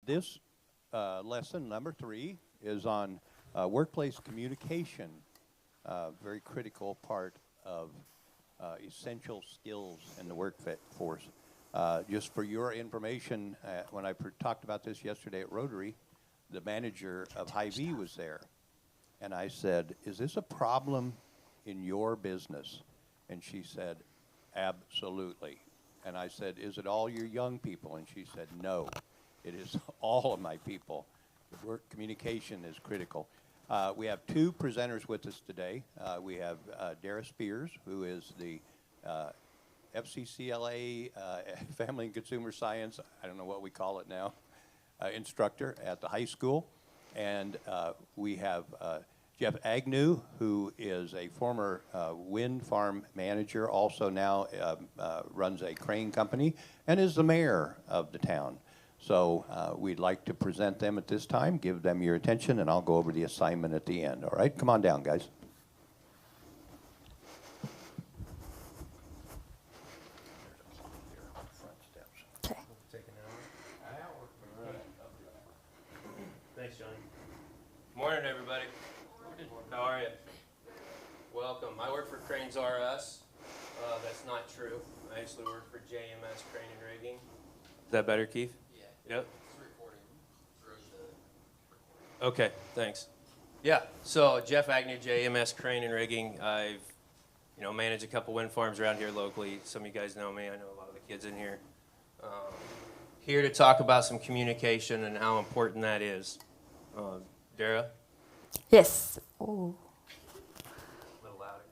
This lesson, number 3, is on workplace communication, very critical part of essential skills in the workforce. Just for your information, when I talked about this yesterday at Rotary, the manager of Hy-Vee was there. And I said, is this a problem in your business? And she said, absolutely. And I said, is it all your young people? And she said, no, it is all of my people. The work communication is critical. We have 2 presenters with us today. We have Dara Spears, who is the FCCLA Family and Consumer Science, I don't know what we call it now, instructor at the high school. And we have Jeff Agnew, who is a former wind farm manager, also now runs a crane company, and is the mayor of the town. So we'd like to present them at this time, give them your attention, and I'll go over the assignment at the end. All right, come on down, guys. Okay. Thanks, Johnny. Morning, everybody. How are you? Welcome. I work for Cranes R Us. That's not true. I actually work for JMS Crane and Rigging. Is that better, Keith? Yeah. Yep. It's recording through the recording. Okay, thanks. Yeah, so Jeff Agnew, JMS Crane and Rigging. I've, managed a couple wind farms around here locally. Some of you guys know me. I know a lot of the kids in here. Here to talk about some communication and how important that is. Dara? Yes. Oh, A little louder.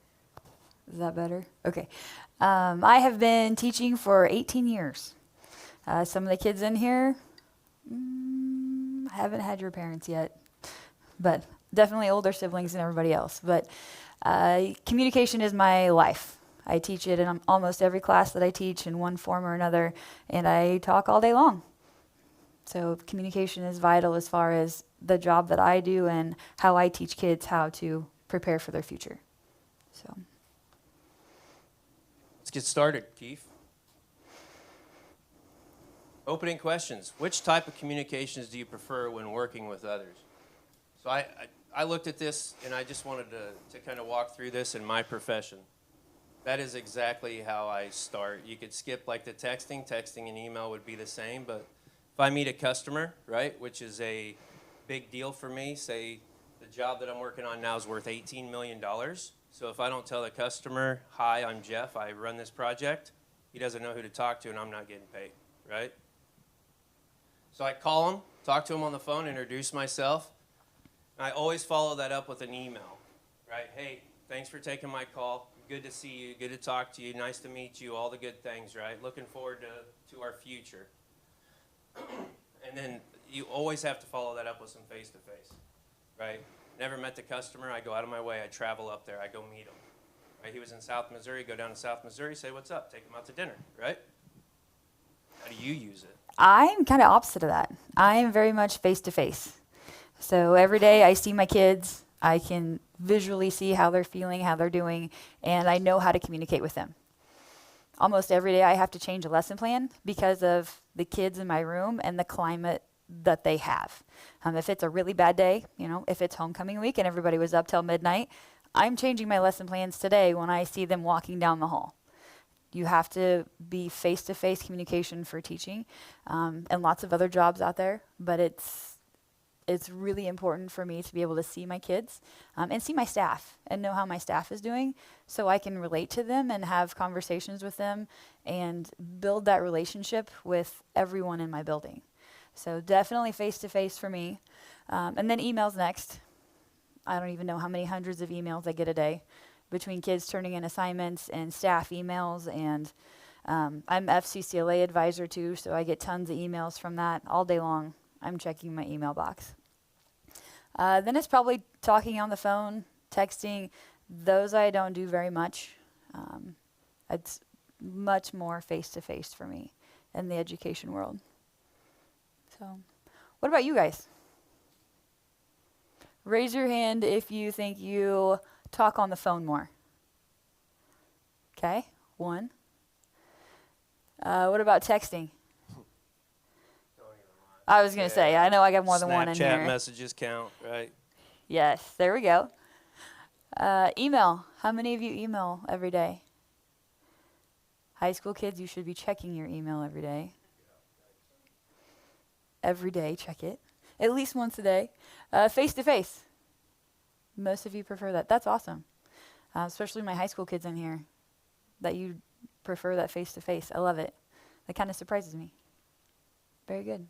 is that better? Okay. I have been teaching for 18 years. Some of the kids in here haven't had your parents yet, but definitely older siblings than everybody else. But communication is my life. I teach it in almost every class that I teach in one form or another, and I talk all day long. So communication is vital as far as the job that I do and how I teach kids how to prepare for their future. So Let's get started, Keith. Opening questions. Which type of communications do you prefer when working with others? So I looked at this and I just wanted to kind of walk through this in my profession. That is exactly how I start. You could skip like the texting. Texting and email would be the same, but if I meet a customer, right, which is a big deal for me, say the job that I'm working on now is worth $18 million. So if I don't tell the customer, hi, I'm Jeff, I run this project, he doesn't know who to talk to and I'm not getting paid, right? So I call him, talk to him on the phone, introduce myself. And I always follow that up with an email, right? Hey, thanks for taking my call. Good to see you, good to talk to you, nice to meet you, all the good things, right? Looking forward to our future. And then you always have to follow that up with some face-to-face, right? Never met the customer, I go out of my way, I travel up there, I go meet him. Right? He was in South Missouri, go down to South Missouri, say what's up, take him out to dinner, right? How do you use it? I'm kind of opposite of that. I am very much face-to-face. So every day I see my kids, I can visually see how they're feeling, how they're doing, and I know how to communicate with them. Almost every day I have to change a lesson plan because of the kids in my room and the climate that they have. If it's a really bad day, if it's homecoming week and everybody was up till midnight, I'm changing my lesson plans today when I see them walking down the hall. You have to be face-to-face communication for teaching, and lots of other jobs out there, but it's really important for me to be able to see my kids and see my staff and know how my staff is doing so I can relate to them and have conversations with them and build that relationship with everyone in my building. So definitely face-to-face for me. And then emails next. I don't even know how many hundreds of emails I get a day between kids turning in assignments and staff emails. And I'm FCCLA advisor too, so I get tons of emails from that all day long. I'm checking my email box. Then it's probably talking on the phone, texting. Those I don't do very much. It's much more face-to-face for me in the education world. So, what about you guys? Raise your hand if you think you talk on the phone more. Okay, 1. What about texting? Don't even lie. I was going to say, I know I got more than one in Snapchat here. messages count, right? Yes, there we go. Email. How many of you email every day? High school kids, you should be checking your email every day. Every day, check it. At least once a day. Face-to-face. Most of you prefer that. That's awesome. Especially my high school kids in here, that you prefer that face-to-face. I love it. That kind of surprises me. Very good.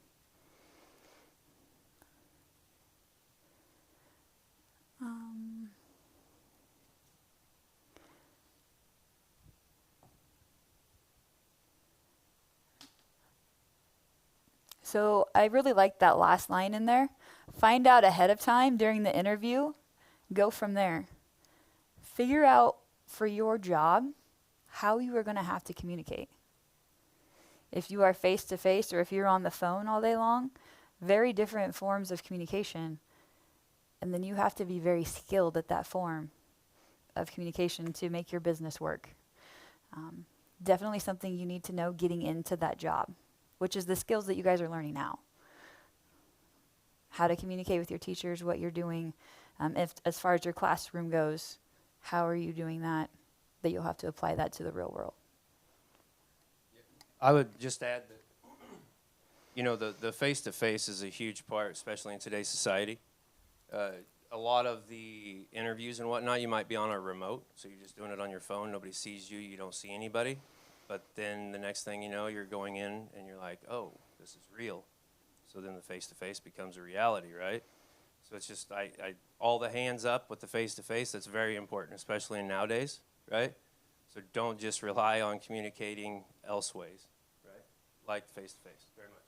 So I really like that last line in there. Find out ahead of time during the interview. Go from there. Figure out for your job how you are going to have to communicate. If you are face-to-face or if you're on the phone all day long, very different forms of communication. And then you have to be very skilled at that form of communication to make your business work. Definitely something you need to know getting into that job, which is the skills that you guys are learning now. How to communicate with your teachers, what you're doing. If, as far as your classroom goes, how are you doing that you'll have to apply that to the real world. I would just add that, you know, the face-to-face is a huge part, especially in today's society. A lot of the interviews and whatnot, you might be on a remote, so you're just doing it on your phone. Nobody sees you. You don't see anybody. But then the next thing you know, you're going in and you're like, oh, this is real. So then the face-to-face becomes a reality, right? So it's just all the hands up with the face-to-face. That's very important, especially in nowadays, right? So don't just rely on communicating elseways, right? Like face-to-face, very much.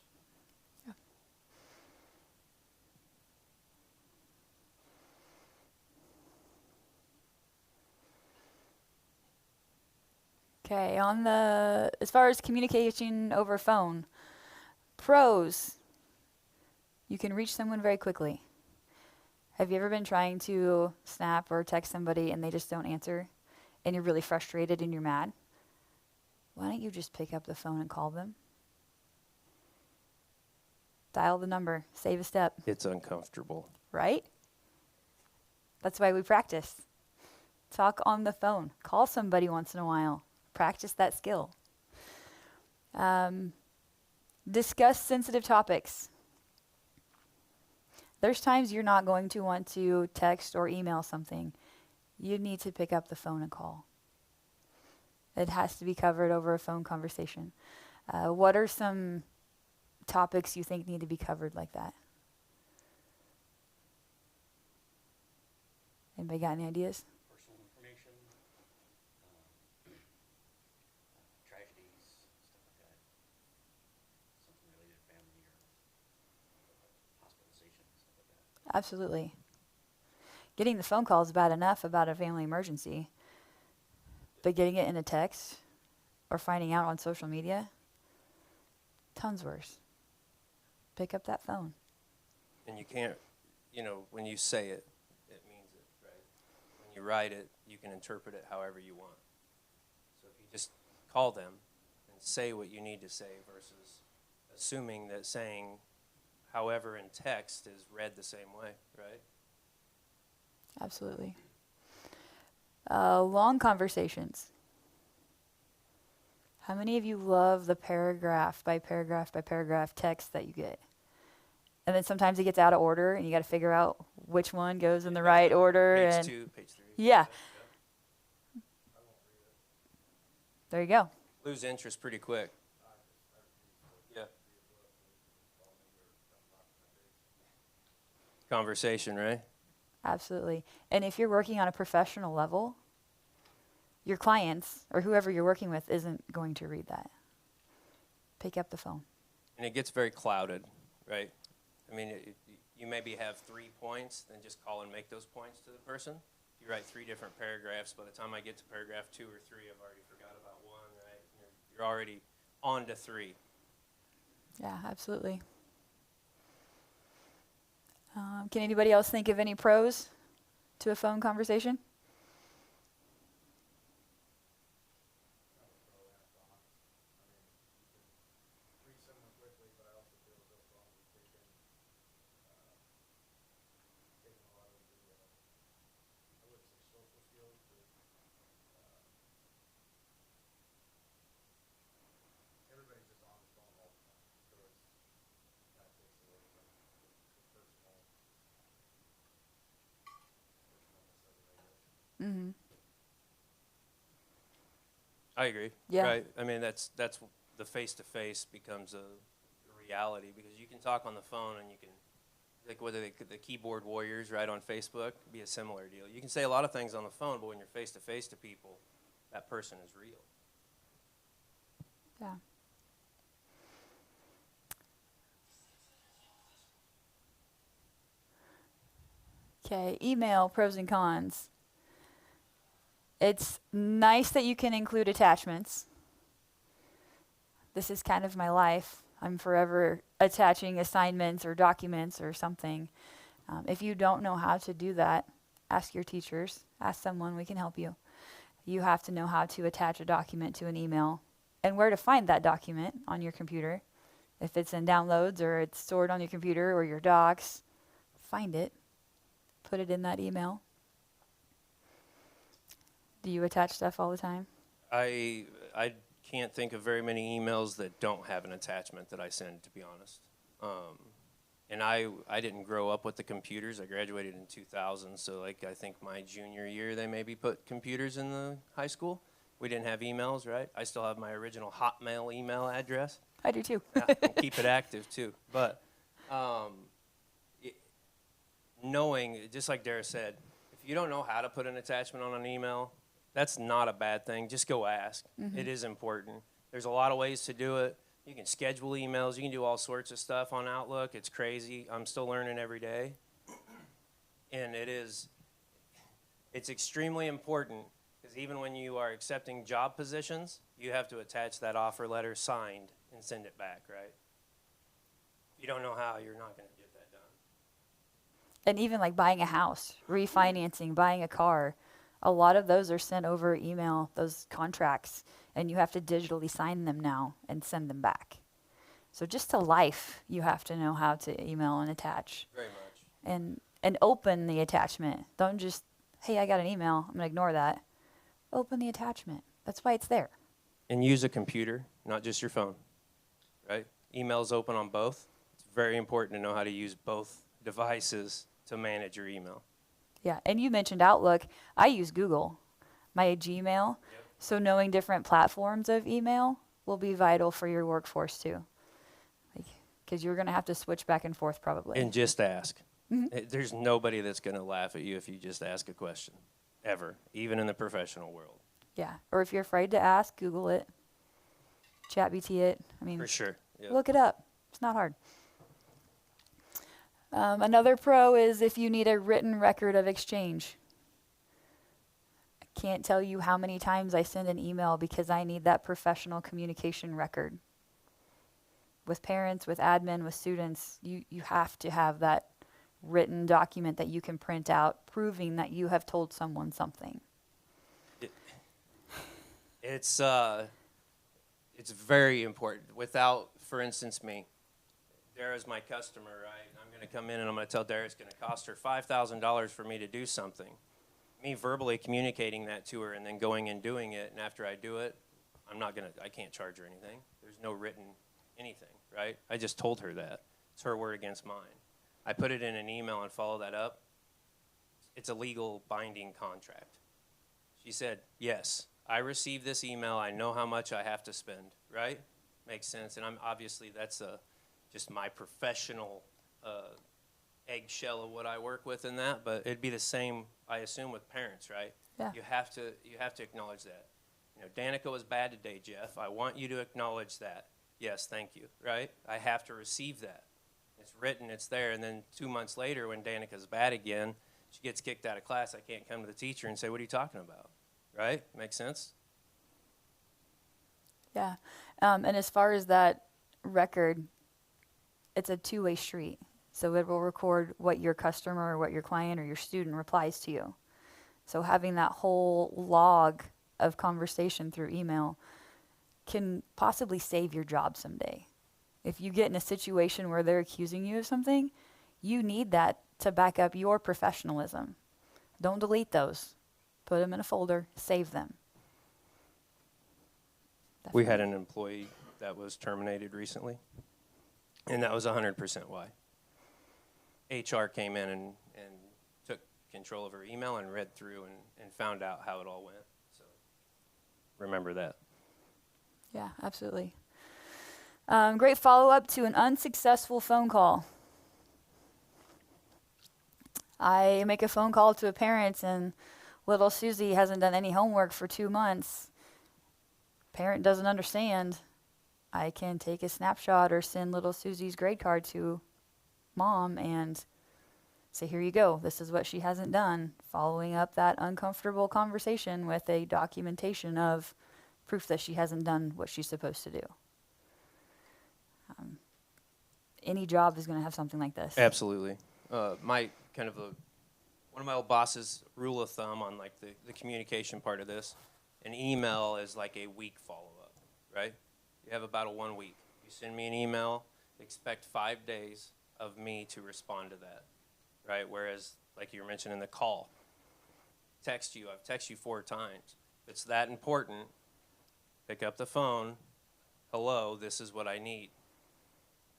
Okay, as far as communication over phone, pros, you can reach someone very quickly. Have you ever been trying to snap or text somebody and they just don't answer and you're really frustrated and you're mad? Why don't you just pick up the phone and call them? Dial the number, save a step, It's uncomfortable. right? That's why we practice. Talk on the phone. Call somebody once in a while. Practice that skill. Discuss sensitive topics. There's times you're not going to want to text or email something. You need to pick up the phone and call. It has to be covered over a phone conversation. What are some topics you think need to be covered like that? Anybody got any ideas? Personal information, tragedies, stuff like that. Something related to family or hospitalization, stuff like that. Absolutely. Getting the phone call is bad enough about a family emergency, but getting it in a text or finding out on social media, tons worse. Pick up that phone. And you can't, you know, when you say it, it means it, right? When you write it, you can interpret it however you want. So if you just call them and say what you need to say versus assuming that saying however in text is read the same way, right? Absolutely. Long conversations. How many of you love the paragraph by paragraph by paragraph text that you get? And then sometimes it gets out of order and you got to figure out which one goes in the right order. Page 2, page 3. Yeah. There you go. Lose interest pretty quick. Yeah. Conversation, right? Absolutely. And if you're working on a professional level, your clients or whoever you're working with isn't going to read that. Pick up the phone. And it gets very clouded, right? I mean, you maybe have 3 points, then just call and make those points to the person. You write 3 different paragraphs. By the time I get to paragraph 2 or 3, I've already forgot about 1, right? You're already on to 3. Yeah, absolutely. Can anybody else think of any pros to a phone conversation? Mm-hmm. I agree. Yeah. Right. I mean, that's the face-to-face becomes a reality because you can talk on the phone and you can, like whether the keyboard warriors, right, on Facebook, be a similar deal. You can say a lot of things on the phone, but when you're face-to-face to people, that person is real. Yeah. Okay, email pros and cons. It's nice that you can include attachments. This is kind of my life. I'm forever attaching assignments or documents or something. If you don't know how to do that, ask your teachers, ask someone, we can help you. You have to know how to attach a document to an email and where to find that document on your computer. If it's in downloads or it's stored on your computer or your docs, find it, put it in that email. Do you attach stuff all the time? I can't think of very many emails that don't have an attachment that I send, to be honest. And I didn't grow up with the computers. I graduated in 2000, so like I think my junior year they maybe put computers in the high school. We didn't have emails, right? I still have my original Hotmail email address. I do too. Yeah, and keep it active too. But knowing, just like Dara said, if you don't know how to put an attachment on an email, that's not a bad thing. Just go ask. Mm-hmm. It is important. There's a lot of ways to do it. You can schedule emails. You can do all sorts of stuff on Outlook. It's crazy. I'm still learning every day. And it's extremely important because even when you are accepting job positions, you have to attach that offer letter signed and send it back, right? If you don't know how, you're not going to get that done. And even like buying a house, refinancing, buying a car, a lot of those are sent over email, those contracts, and you have to digitally sign them now and send them back. So just to life, you have to know how to email and attach. Very much. And open the attachment. Don't just, hey, I got an email, I'm going to ignore that. Open the attachment. That's why it's there. And use a computer, not just your phone, right? Email's open on both. It's very important to know how to use both devices to manage your email. Yeah, and you mentioned Outlook. I use Google, my Gmail. Yep. So knowing different platforms of email will be vital for your workforce too. Because you're going to have to switch back and forth probably. And just ask. Mm-hmm. There's nobody that's going to laugh at you if you just ask a question, ever, even in the professional world. Yeah, or if you're afraid to ask, Google it, ChatGPT it. I mean, For sure. Yep. Look it up. It's not hard. Another pro is if you need a written record of exchange. I can't tell you how many times I send an email because I need that professional communication record. With parents, with admin, with students, you have to have that written document that you can print out proving that you have told someone something. It's very important. Without, for instance, me, Dara's my customer, right? I'm going to come in and I'm going to tell Dara it's going to cost her $5,000 for me to do something. Me verbally communicating that to her and then going and doing it, and after I do it, I can't charge her anything. There's no written anything, right? I just told her that. It's her word against mine. I put it in an email and follow that up. It's a legal binding contract. She said, yes, I received this email. I know how much I have to spend, right? Makes sense. And I'm obviously that's just my professional eggshell of what I work with in that, but it'd be the same, I assume, with parents, right? Yeah. You have to acknowledge that. You know, Danica was bad today, Jeff. I want you to acknowledge that. Yes, thank you, right? I have to receive that. It's written, it's there, and then 2 months later when Danica's bad again, she gets kicked out of class, I can't come to the teacher and say, what are you talking about, right? Makes sense? Yeah. And as far as that record, it's a two-way street. So it will record what your customer or what your client or your student replies to you. So having that whole log of conversation through email can possibly save your job someday. If you get in a situation where they're accusing you of something, you need that to back up your professionalism. Don't delete those. Put them in a folder, save them. We had an employee that was terminated recently, and that was 100% why. HR came in and took control of her email and read through and found out how it all went. So remember that. Yeah, absolutely. Great follow-up to an unsuccessful phone call. I make a phone call to a parent, and little Susie hasn't done any homework for 2 months. Parent doesn't understand. I can take a snapshot or send little Susie's grade card to mom and say, here you go. This is what she hasn't done. Following up that uncomfortable conversation with a documentation of proof that she hasn't done what she's supposed to do. Any job is going to have something like this. Absolutely. My kind of one of my old bosses' rule of thumb on like the communication part of this, an email is like a week follow-up, right? You have about a 1 week. You send me an email, expect 5 days of me to respond to that, right? Whereas, like you were mentioning, the call, I've texted you 4 times. If it's that important, pick up the phone. Hello, this is what I need.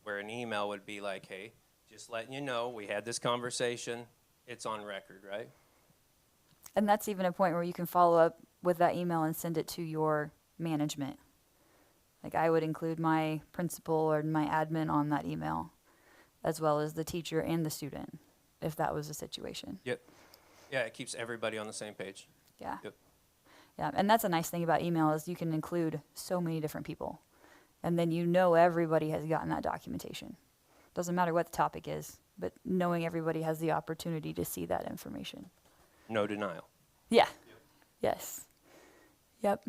Where an email would be like, hey, just letting you know, we had this conversation. It's on record, right? And that's even a point where you can follow up with that email and send it to your management. Like I would include my principal or my admin on that email, as well as the teacher and the student, if that was a situation. Yep. Yeah, it keeps everybody on the same page. Yeah. Yep. Yeah, and that's a nice thing about email is you can include so many different people. And then you know everybody has gotten that documentation. Doesn't matter what the topic is, but knowing everybody has the opportunity to see that information. No denial. Yeah. Yes. Yep.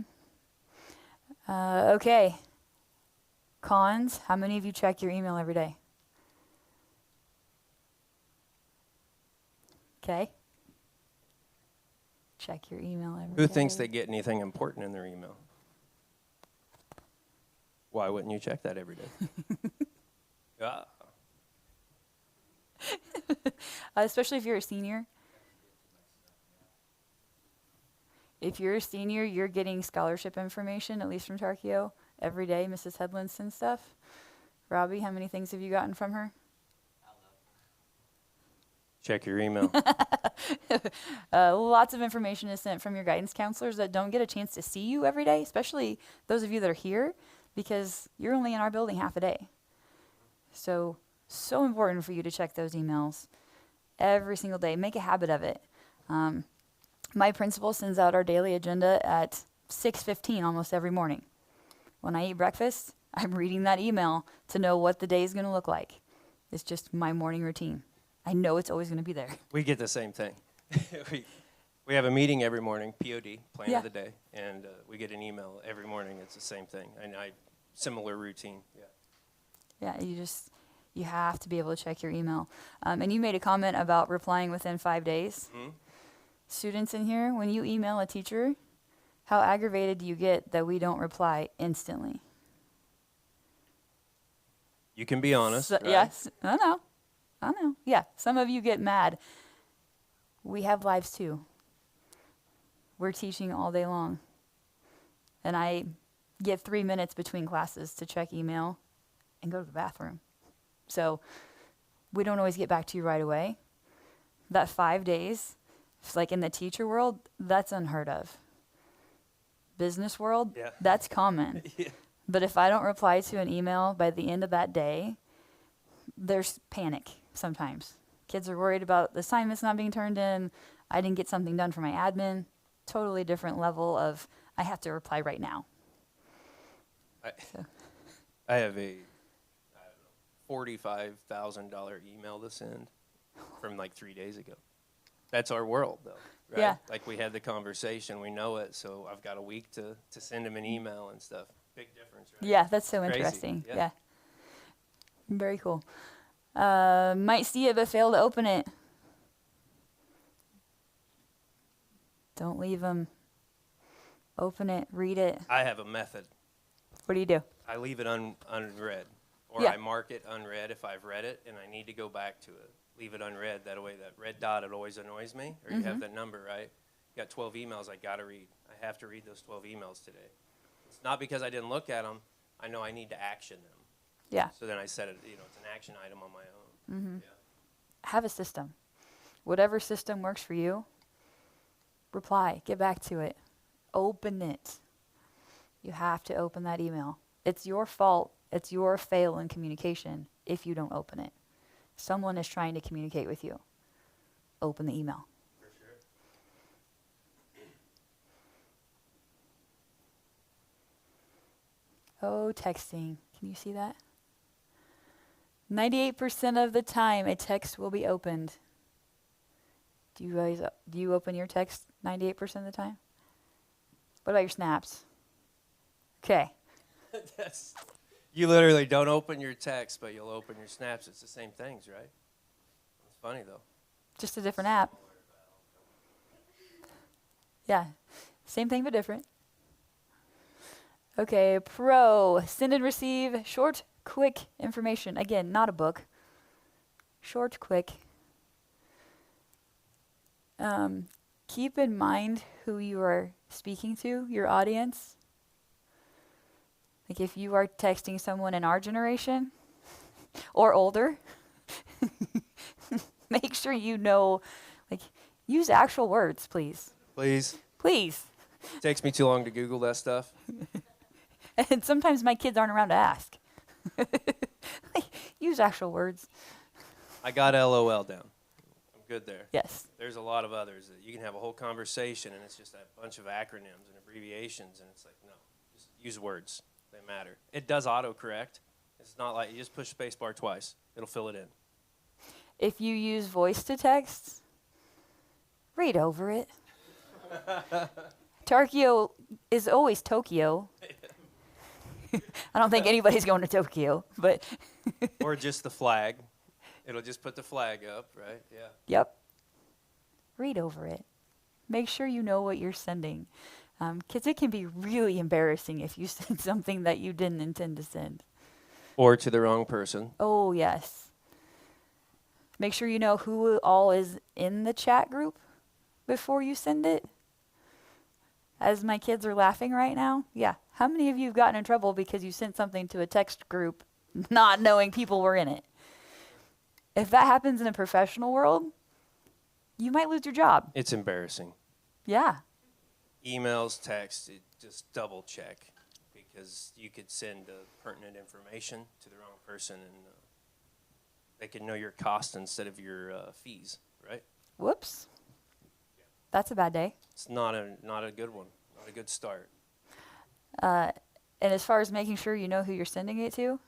Okay. Cons, how many of you check your email every day? Okay. Check your email every day. Who thinks they get anything important in their email? Why wouldn't you check that every day? Yeah. Especially if you're a senior. If you're a senior, you're getting scholarship information, at least from Tarkio, every day. Mrs. Headland sends stuff. Robbie, how many things have you gotten from her? Check your email. Lots of information is sent from your guidance counselors that don't get a chance to see you every day, especially those of you that are here, because you're only in our building half a day. So important for you to check those emails every single day. Make a habit of it. My principal sends out our daily agenda at 6:15 almost every morning. When I eat breakfast, I'm reading that email to know what the day is going to look like. It's just my morning routine. I know it's always going to be there. We get the same thing. we have a meeting every morning, POD, plan of the day, and we get an email every morning. It's the same thing. And similar routine. Yeah. Yeah, you have to be able to check your email. And you made a comment about replying within 5 days. Mm-hmm. Students in here, when you email a teacher, how aggravated do you get that we don't reply instantly? You can be honest. Right? Yes, I know. Yeah, some of you get mad. We have lives too. We're teaching all day long. And I get 3 minutes between classes to check email and go to the bathroom. So we don't always get back to you right away. That 5 days, like in the teacher world, that's unheard of. Business world, that's common. Yeah. But if I don't reply to an email by the end of that day, there's panic sometimes. Kids are worried about the assignments not being turned in. I didn't get something done for my admin. Totally different level of, I have to reply right now. I have a $45,000 email to send from like 3 days ago. That's our world, though, right? Yeah. Like we had the conversation, we know it, so I've got a week to send him an email and stuff. Big difference, right? Yeah, that's so Crazy. interesting. Yeah. Yeah. Very cool. Might see it but fail to open it. Don't leave them. Open it, read it. I have a method. What do you do? I leave it unread, or Yeah. I mark it unread if I've read it and I need to go back to it. Leave it unread. That way, that red dot, it always annoys me. Or you have that number, right? You got 12 emails I got to read. I have to read those 12 emails today. It's not because I didn't look at them. I know I need to action them. Yeah. So then I set it, it's an action item on my own. Yeah. Have a system. whatever system works for you, reply, get back to it, open it. You have to open that email. It's your fault. It's your fail in communication if you don't open it. Someone is trying to communicate with you. Open the email. For sure. Oh, texting. Can you see that? 98% of the time, a text will be opened. Do you open your text 98% of the time? What about your snaps? Okay. You literally don't open your text, but you'll open your snaps. It's the same things, right? It's funny, though. Just a different app. Yeah. Same thing, but different. Okay, pro. Send and receive short, quick information. Again, not a book. Short, quick. Keep in mind who you are speaking to, your audience. Like if you are texting someone in our generation or older, make sure you know, like, use actual words, please. Please. Please. It takes me too long to Google that stuff. And sometimes my kids aren't around to ask. Like, use actual words. I got LOL down. I'm good there. Yes. There's a lot of others that you can have a whole conversation and it's just a bunch of acronyms and abbreviations and it's like, no, just use words. They matter. It does autocorrect. It's not like you just push spacebar twice. It'll fill it in. If you use voice to text, read over it. Tokyo is always Tokyo. I don't think anybody's going to Tokyo, but Or just the flag. It'll just put the flag up, right? Yeah. yep. Read over it. Make sure you know what you're sending. Because it can be really embarrassing if you send something that you didn't intend to send. Or to the wrong person. Oh, yes. Make sure you know who all is in the chat group before you send it. As my kids are laughing right now, yeah. How many of you have gotten in trouble because you sent something to a text group not knowing people were in it? If that happens in a professional world, you might lose your job. It's embarrassing. Yeah. Emails, text, just double check because you could send pertinent information to the wrong person and they could know your cost instead of your fees, right? Whoops. That's a bad day. It's not a good one, not a good start. And as far as making sure you know who you're sending it to,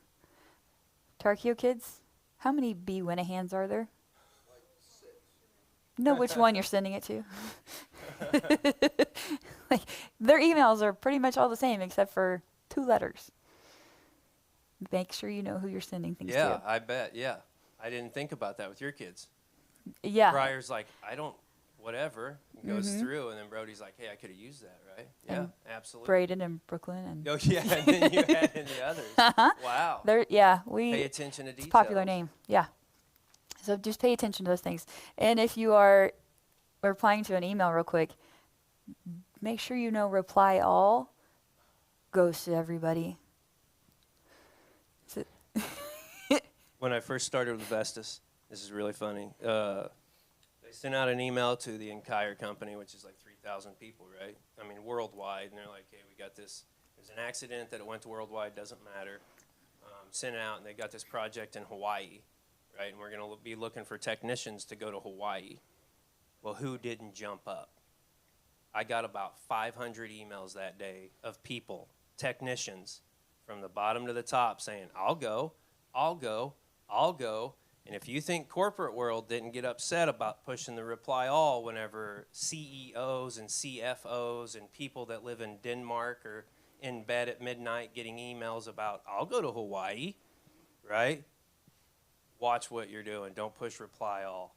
Tarkio kids, how many B. Winahans are there? Know which one you're sending it to. Like, their emails are pretty much all the same except for 2 letters. Make sure you know who you're sending things Yeah, to. I bet. Yeah. I didn't think about that with your kids. Yeah. Briar's like, I don't, whatever. Goes through, and then Brody's like, hey, I could have used that, right? Yeah, And absolutely. Braden and Brooklyn and Oh, yeah, and then you add in the others. Wow. they're Pay Pay attention to it's details. a popular name. Yeah. So just pay attention to those things. And if you are replying to an email real quick, make sure you know reply all goes to everybody. So When I first started with Vestas, this is really funny. They sent out an email to the entire company, which is like 3,000 people, right? I mean, worldwide. And they're like, hey, we got this. There's an accident that it went to worldwide, doesn't matter. Sent out, and they got this project in Hawaii, right? And we're going to be looking for technicians to go to Hawaii. Well, who didn't jump up? I got about 500 emails that day of people, technicians, from the bottom to the top saying, I'll go, I'll go, I'll go. And if you think corporate world didn't get upset about pushing the reply all whenever CEOs and CFOs and people that live in Denmark are in bed at midnight getting emails about, I'll go to Hawaii, right? Watch what you're doing. Don't push reply all.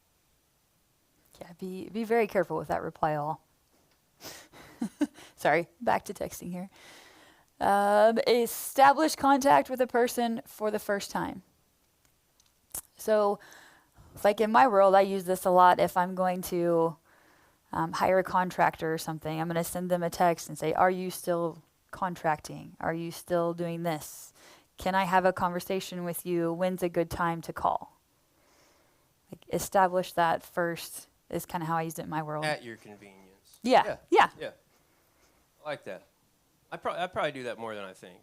yeah, be very careful with that reply all. Sorry, back to texting here. Establish contact with a person for the first time. So, like in my world, I use this a lot if I'm going to hire a contractor or something. I'm going to send them a text and say, are you still contracting? Are you still doing this? Can I have a conversation with you? When's a good time to call? Like, establish that first is kind of how I used it in my world. At your convenience. Yeah. Yeah. I like that. I probably do that more than I think.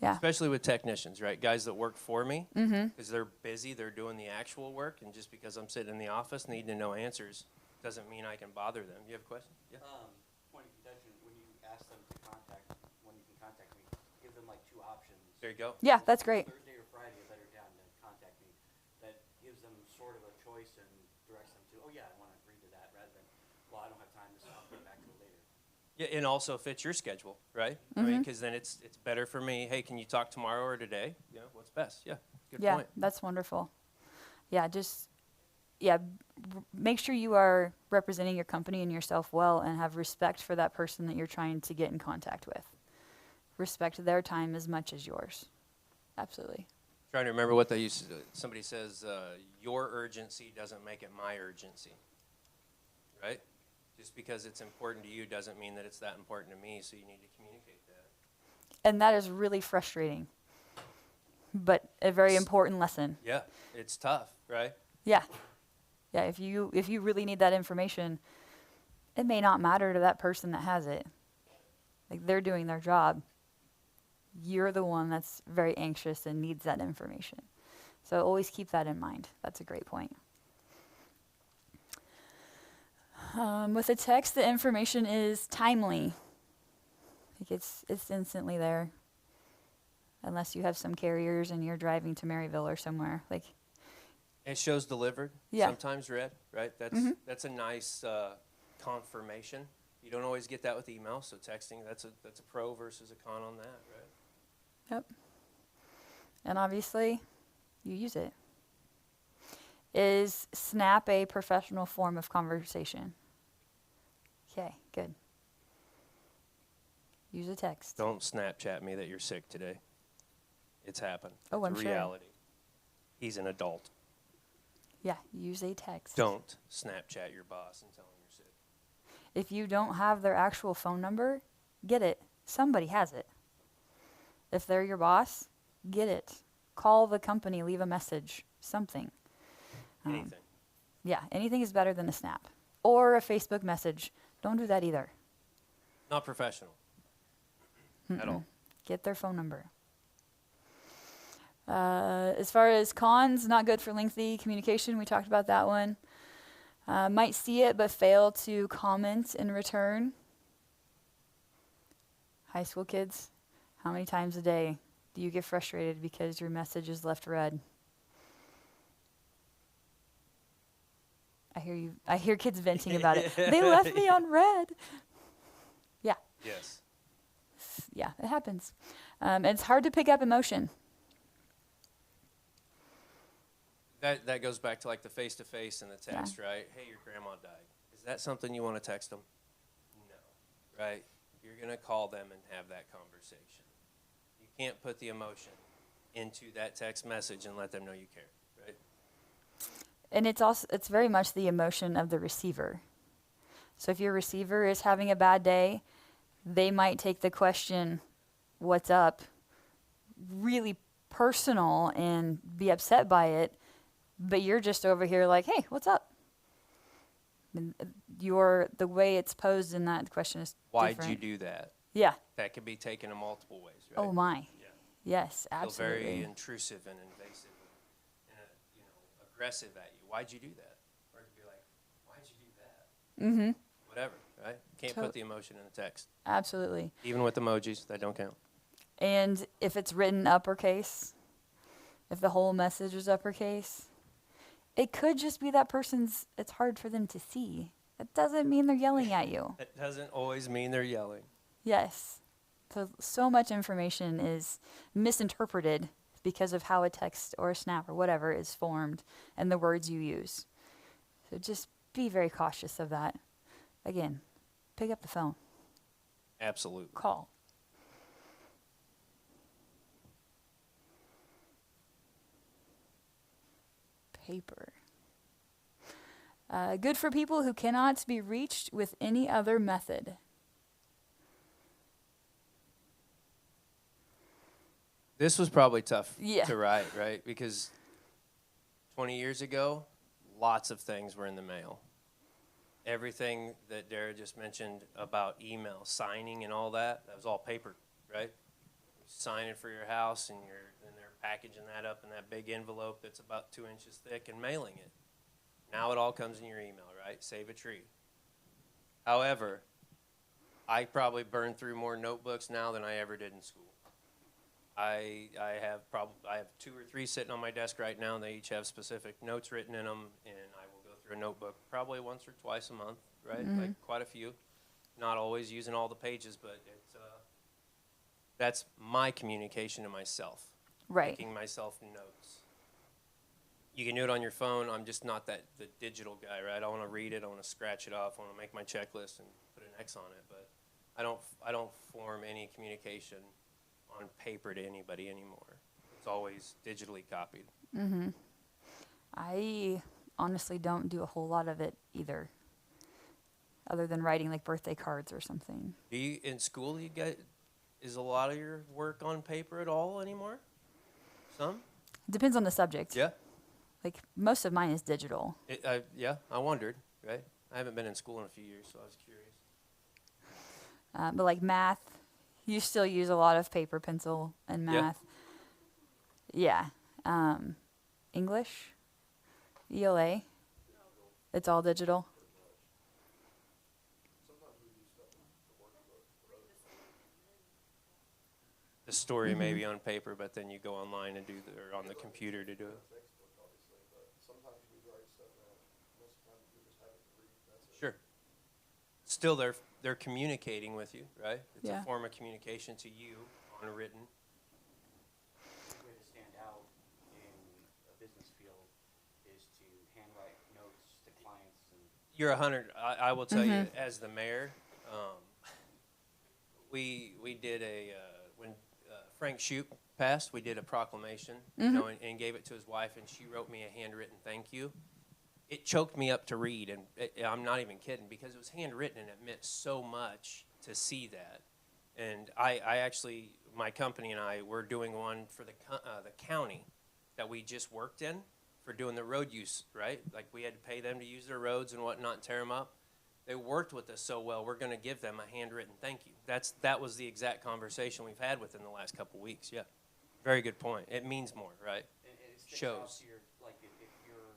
Yeah. Especially with technicians, right? Guys that work for me, because they're busy, they're doing the actual work, and just because I'm sitting in the office needing to know answers doesn't mean I can bother them. You have a question? Yeah. Point of contention, when you ask them to contact, when you can contact me, give them like 2 options. There you go. Yeah, that's great. Thursday or Friday, a better time to contact me. That gives them sort of a choice and directs them to, oh yeah, I want to agree to that, rather than, well, I don't have time, so I'll get back to it later. Yeah, and also fits your schedule, right? I mean, because then it's better for me. Hey, can you talk tomorrow or today? You know, what's best? Yeah, good Yeah, point. that's wonderful. Yeah, make sure you are representing your company and yourself well and have respect for that person that you're trying to get in contact with. Respect their time as much as yours. Absolutely. Trying to remember what they used to do. Somebody says, your urgency doesn't make it my urgency, right? Just because it's important to you doesn't mean that it's that important to me, so you need to communicate that. And that is really frustrating, but a very important lesson. Yeah, it's tough, right? Yeah. Yeah, if you really need that information, it may not matter to that person that has it. Like, they're doing their job. You're the one that's very anxious and needs that information. So always keep that in mind. That's a great point. With a text, the information is timely. Like, it's instantly there. Unless you have some carriers and you're driving to Maryville or somewhere. Like, It shows delivered, Yeah. sometimes read, right? That's a nice confirmation. You don't always get that with email, so texting, that's a pro versus a con on that, right? Yep. And obviously, you use it. Is Snap a professional form of conversation? Okay, good. Use a text. Don't Snapchat me that you're sick today. It's happened. Oh, It's I'm a sure. reality. He's an adult. Yeah, use a text. Don't Snapchat your boss and tell him you're sick. If you don't have their actual phone number, get it. Somebody has it. If they're your boss, get it. Call the company, leave a message, something. Anything. Yeah, anything is better than a Snap. Or a Facebook message. Don't do that either. Not professional. At all. Get their phone number. As far as cons, not good for lengthy communication. We talked about that one. Might see it but fail to comment in return. High school kids, how many times a day do you get frustrated because your message is left read? I hear kids venting about it. They left me on red. Yeah. Yes. Yeah, it happens. It's hard to pick up emotion. That goes back to like the face-to-face and the text, right? Hey, your grandma died. Is that something you want to text them? No, right? You're going to call them and have that conversation. You can't put the emotion into that text message and let them know you care, right? And it's very much the emotion of the receiver. So if your receiver is having a bad day, they might take the question, "What's up?" really personal and be upset by it, but you're just over here like, "Hey, what's up?" And the way it's posed in that question is Why'd different. you do that? Yeah. That can be taken in multiple ways, right? Oh my. Yeah. Yes, Feel absolutely. very intrusive and invasive and aggressive at you. Why'd you do that? Or it'd be like, why'd you do that? Mm-hmm. Whatever, right? Can't put the emotion in the text. Absolutely. Even with emojis, that don't count. And if it's written uppercase, if the whole message is uppercase, it could just be that it's hard for them to see. It doesn't mean they're yelling at you. That doesn't always mean they're yelling. Yes. So much information is misinterpreted because of how a text or a snap or whatever is formed and the words you use. So just be very cautious of that. Again, pick up the phone. Absolutely. Call. Paper. Good for people who cannot be reached with any other method. This was probably tough Yeah. to write, right? Because 20 years ago, lots of things were in the mail. everything that Dara just mentioned about email, signing and all that, that was all paper, right? Signing for your house and they're packaging that up in that big envelope that's about 2 inches thick and mailing it. Now it all comes in your email, right? Save a tree. However, I probably burn through more notebooks now than I ever did in school. I have 2 or 3 sitting on my desk right now, and they each have specific notes written in them, and I will go through a notebook probably once or twice a month, right? Like quite a few. Not always using all the pages, but it's that's my communication to myself. Right. Making myself notes. You can do it on your phone. I'm just not the digital guy, right? I want to read it. I want to scratch it off. I want to make my checklist and put an X on it. But I don't form any communication on paper to anybody anymore. It's always digitally copied. I honestly don't do a whole lot of it either, other than writing like birthday cards or something. Do you in school? Is a lot of your work on paper at all anymore? Some? It depends on the subject. Yeah. Like most of mine is digital. Yeah. I wondered. Right. I haven't been in school in a few years, so I was curious. But like math, you still use a lot of paper, pencil, and math. Yeah. English, ELA, it's all digital. The story may be on paper, but then you go online and or on the computer to do it. Sure. Still, they're communicating with you, right? It's a form of communication to you on written. The way to stand out in a business field is to handwrite notes to clients. And You're 100. I will tell you, as the mayor, we did when Frank Shoup passed, we did a proclamation, and gave it to his wife, and she wrote me a handwritten thank you. It choked me up to read, and I'm not even kidding, because it was handwritten, and it meant so much to see that. And I actually, my company and I were doing one for the county that we just worked in for doing the road use, right? Like we had to pay them to use their roads and whatnot and tear them up. They worked with us so well, we're going to give them a handwritten thank you. That was the exact conversation we've had within the last couple weeks. Yeah, very good point. It means more, right? And it sticks out Shows. to your, like if you're,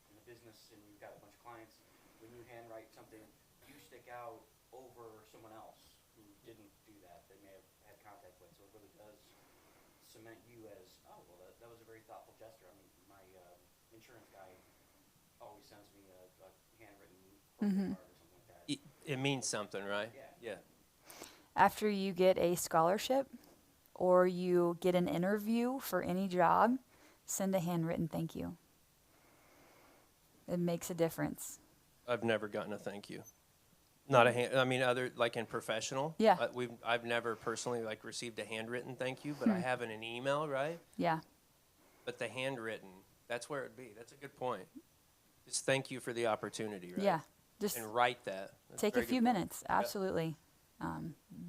in a business and you've got a bunch of clients, when you handwrite something, you stick out over someone else who didn't do that, they may have had contact with. So it really does cement you as, oh, well, that was a very thoughtful gesture. I mean, my insurance guy always sends me a handwritten card or something like that. It means something, right? Yeah. After you get a scholarship or you get an interview for any job, send a handwritten thank you. It makes a difference. I've never gotten a thank you. Not a hand. I mean, other like in professional. Yeah. I've never personally like received a handwritten thank you, but I have in an email, right? Yeah. But the handwritten, that's where it'd be. That's a good point. Just thank you for the opportunity, right? Yeah. Just And write that. That's take a very few good point. minutes. Absolutely.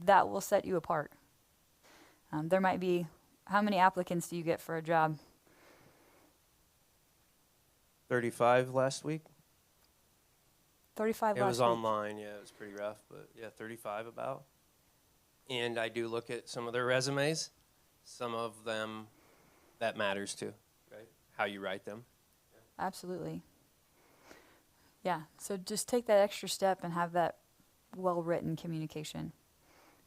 That will set you apart. There might be, how many applicants do you get for a job? 35 last week. 35 It last was week. online. Yeah, it was pretty rough, but yeah, 35 about. And I do look at some of their resumes. Some of them, that matters too, right? How you write them. Absolutely. Yeah, so just take that extra step and have that well-written communication.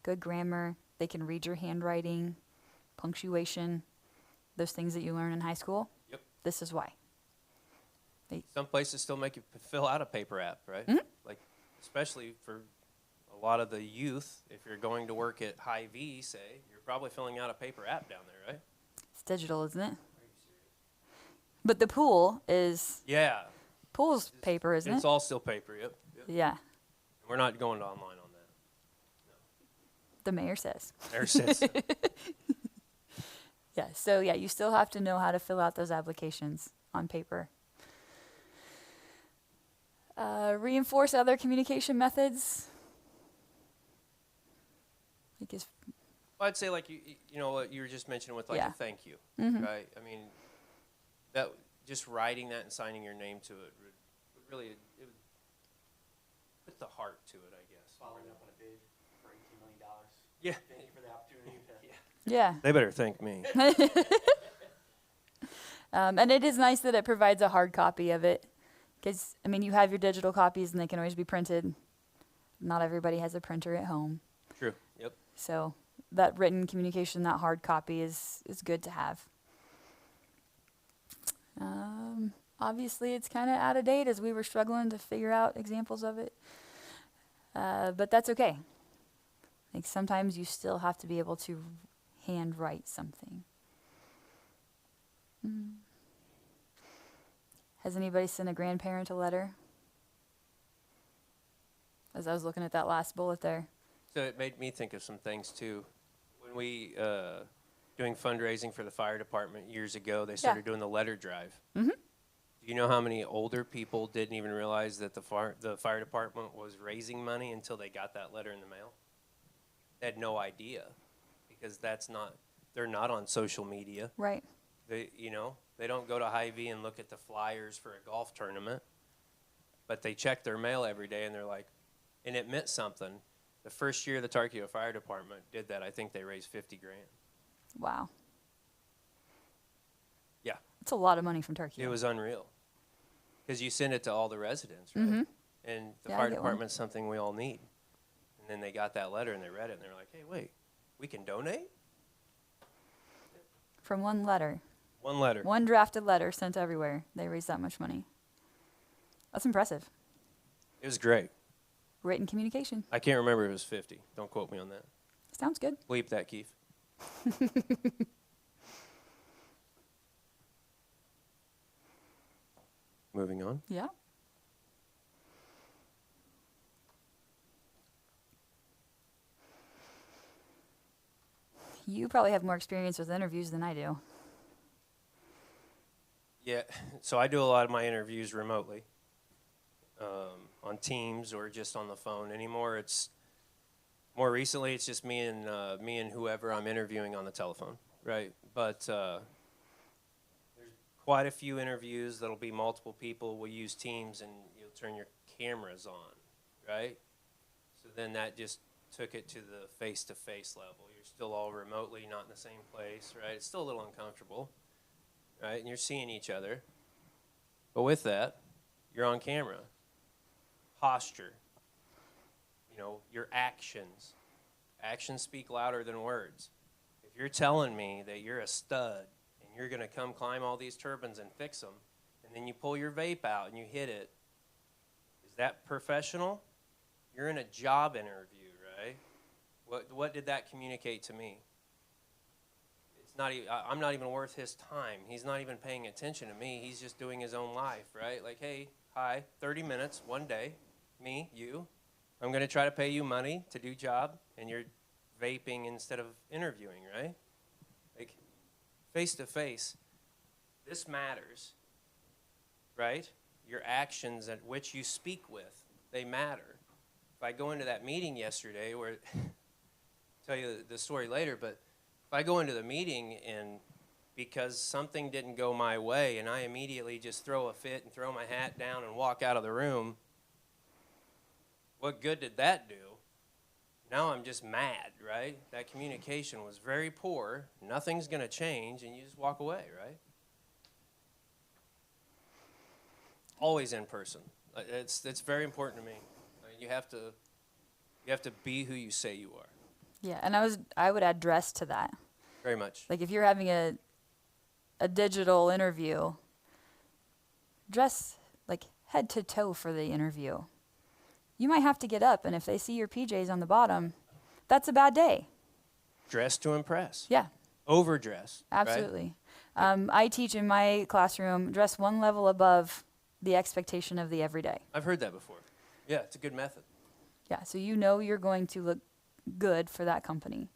Good grammar, they can read your handwriting, punctuation, those things that you learn in high school. Yep. This is why. Some places still make you fill out a paper app, right? Like, especially for a lot of the youth, if you're going to work at Hy-Vee, say, you're probably filling out a paper app down there, right? It's digital, isn't it? But the pool is, Yeah. pool's paper, isn't It's it? all still paper, yep. Yeah, We're not going to online on that. the mayor says. There says. Yeah, so yeah, you still have to know how to fill out those applications on paper. Reinforce other communication methods. Like is I'd say like you know what you were just mentioning with like Yeah. a thank you, right? I mean, that just writing that and signing your name to it would really with the heart to it, I guess. Following up on a bid for $18 million. Yeah. Thank you for the opportunity to. Yeah. They better thank me. And it is nice that it provides a hard copy of it. Because, I mean, you have your digital copies and they can always be printed. Not everybody has a printer at home. True. Yep. So that written communication, that hard copy is good to have. Obviously, it's kind of out of date as we were struggling to figure out examples of it. But that's okay. Like sometimes you still have to be able to handwrite something. Has anybody sent a grandparent a letter? As I was looking at that last bullet there. So it made me think of some things too. When we doing fundraising for the fire department years ago, they started doing the letter drive. Mm-hmm. Do you know how many older people didn't even realize that the fire department was raising money until they got that letter in the mail? They had no idea because they're not on social media. Right. They don't go to Hy-Vee and look at the flyers for a golf tournament, but they check their mail every day and they're like, and it meant something. The first year the Tarkio Fire Department did that, I think they raised $50,000. Wow. Yeah. That's a lot of money from Turkey. It was unreal. Because you send it to all the residents, right? Mm-hmm. And the Yeah, I fire get one. department's something we all need. And then they got that letter and they read it and they're like, hey, wait, we can donate? From one letter. One letter. One drafted letter sent everywhere. They raised that much money. That's impressive. It was great. Written communication. I can't remember if it was 50. Don't quote me on that. Sounds good. Bleep that, Keith. Moving on. Yeah. You probably have more experience with interviews than I do. Yeah, so I do a lot of my interviews remotely, on Teams or just on the phone. Anymore, more recently, it's just me and whoever I'm interviewing on the telephone, right? But there's quite a few interviews that'll be multiple people. We'll use Teams and you'll turn your cameras on, right? So then that just took it to the face-to-face level. You're still all remotely, not in the same place, right? It's still a little uncomfortable, right? And you're seeing each other. But with that, you're on camera. Posture. Your actions. Actions speak louder than words. If you're telling me that you're a stud and you're going to come climb all these turbines and fix them, and then you pull your vape out and you hit it, is that professional? You're in a job interview, right? What did that communicate to me? It's not. I'm not even worth his time. He's not even paying attention to me. He's just doing his own life, right? Like, hey, hi, 30 minutes, one day, me, you. I'm going to try to pay you money to do job, and you're vaping instead of interviewing, right? Like, face-to-face, this matters, right? Your actions at which you speak with, they matter. If I go into that meeting yesterday, where I'll tell you the story later, but if I go into the meeting and because something didn't go my way and I immediately just throw a fit and throw my hat down and walk out of the room, what good did that do? Now I'm just mad, right? That communication was very poor. Nothing's going to change, and you just walk away, right? Always in person. It's very important to me. You have to be who you say you are. Yeah, and I would add dress to that. Very much. Like if you're having a digital interview, dress like head to toe for the interview. You might have to get up, and if they see your PJs on the bottom, that's a bad day. Dress to impress. Yeah, Overdress. absolutely. Right? I teach in my classroom, dress one level above the expectation of the everyday. I've heard that before. Yeah, it's a good method. Yeah, so you know you're going to look good for that company.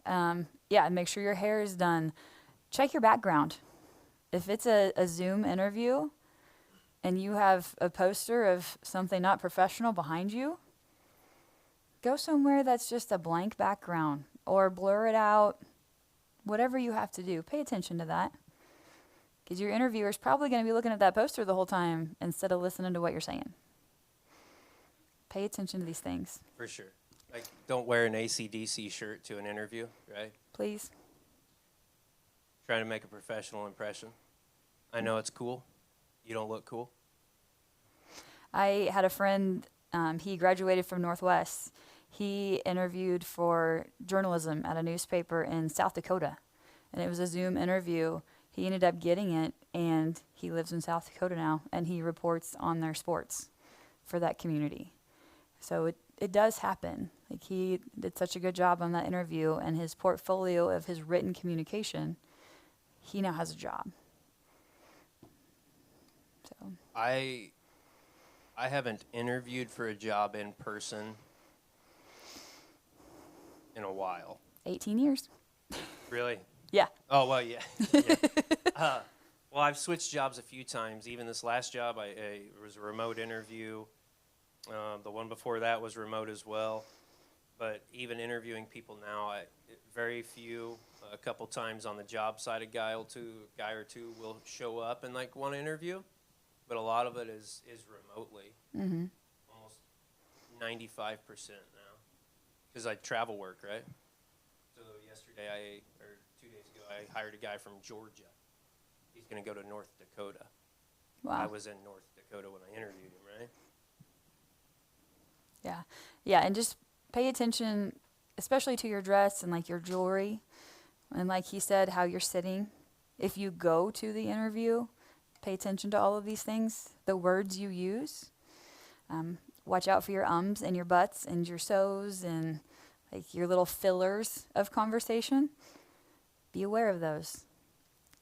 Yeah, make sure your hair is done. Check your background. If it's a Zoom interview and you have a poster of something not professional behind you, go somewhere that's just a blank background or blur it out. Whatever you have to do, pay attention to that. Because your interviewer's probably going to be looking at that poster the whole time instead of listening to what you're saying. Pay attention to these things, For sure. Like, don't wear an AC/DC shirt to an interview, right? please. Trying to make a professional impression. I know it's cool. You don't look cool. I had a friend, he graduated from Northwest. He interviewed for journalism at a newspaper in South Dakota, and it was a Zoom interview. He ended up getting it, and he lives in South Dakota now, and he reports on their sports for that community. So it does happen. Like, he did such a good job on that interview, and his portfolio of his written communication, he now has a job. So I haven't interviewed for a job in person in a while. 18 years. Really? Yeah. Oh, well, yeah. Yeah. Well, I've switched jobs a few times. Even this last job, it was a remote interview. The one before that was remote as well. But even interviewing people now, very few, a couple times on the job side, a guy or two will show up and like want to interview. But a lot of it is remotely. Mm-hmm. Almost 95% now. Because I travel work, right? So yesterday, or 2 days ago, I hired a guy from Georgia. He's going to go to North Dakota. Wow. I was in North Dakota when I interviewed him, right? Yeah. Yeah, and just pay attention, especially to your dress and like your jewelry. And like he said, how you're sitting. If you go to the interview, pay attention to all of these things, the words you use. Watch out for your ums and your buts and your so's and like your little fillers of conversation. Be aware of those.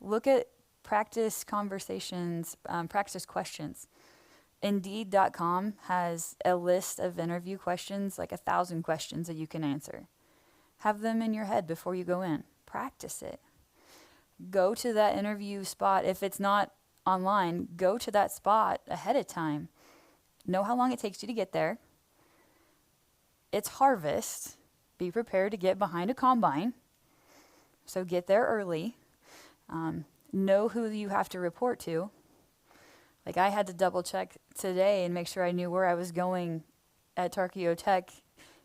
Look at practice conversations, practice questions. Indeed.com has a list of interview questions, like 1,000 questions that you can answer. Have them in your head before you go in. Practice it. Go to that interview spot. If it's not online, go to that spot ahead of time. Know how long it takes you to get there. It's harvest. Be prepared to get behind a combine. So get there early. Know who you have to report to. Like, I had to double check today and make sure I knew where I was going at Tarkio Tech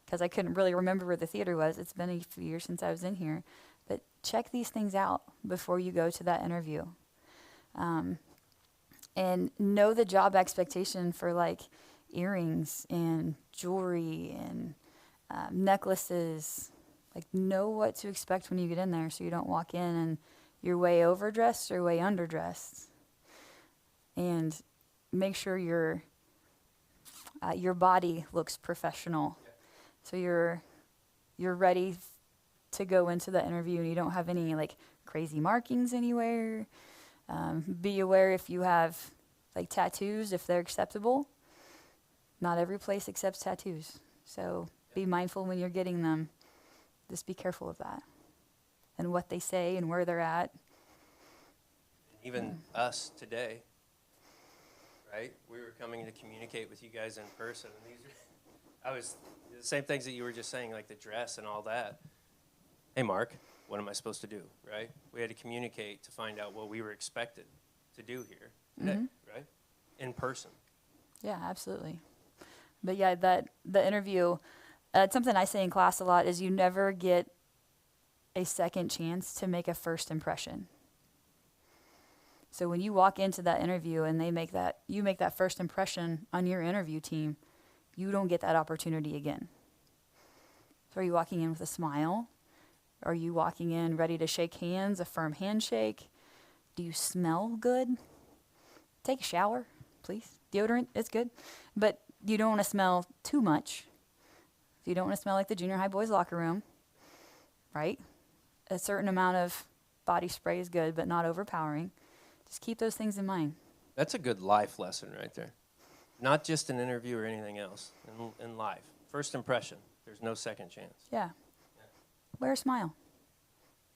because I couldn't really remember where the theater was. It's been a few years since I was in here. But check these things out before you go to that interview. And know the job expectation for like earrings and jewelry and necklaces. Like, know what to expect when you get in there so you don't walk in and you're way overdressed or way underdressed. And make sure your body looks professional. Yeah. So you're ready to go into the interview and you don't have any like crazy markings anywhere. Be aware if you have like tattoos, if they're acceptable. Not every place accepts tattoos. So be mindful when you're getting them. Just be careful of that. And what they say and where they're at. Even us today, right? We were coming to communicate with you guys in person. And the same things that you were just saying, like the dress and all that. Hey, Mark, what am I supposed to do, right? We had to communicate to find out what we were expected to do here today, right? In person. Yeah, absolutely. But yeah, the interview, it's something I say in class a lot, is you never get a second chance to make a first impression. So when you walk into that interview and you make that first impression on your interview team, you don't get that opportunity again. So are you walking in with a smile? Are you walking in ready to shake hands, a firm handshake? Do you smell good? Take a shower, please. Deodorant, it's good. But you don't want to smell too much. You don't want to smell like the junior high boys' locker room, right? A certain amount of body spray is good, but not overpowering. Just keep those things in mind. That's a good life lesson right there. Not just an interview or anything else in life. First impression, there's no second chance. Yeah. Wear a smile.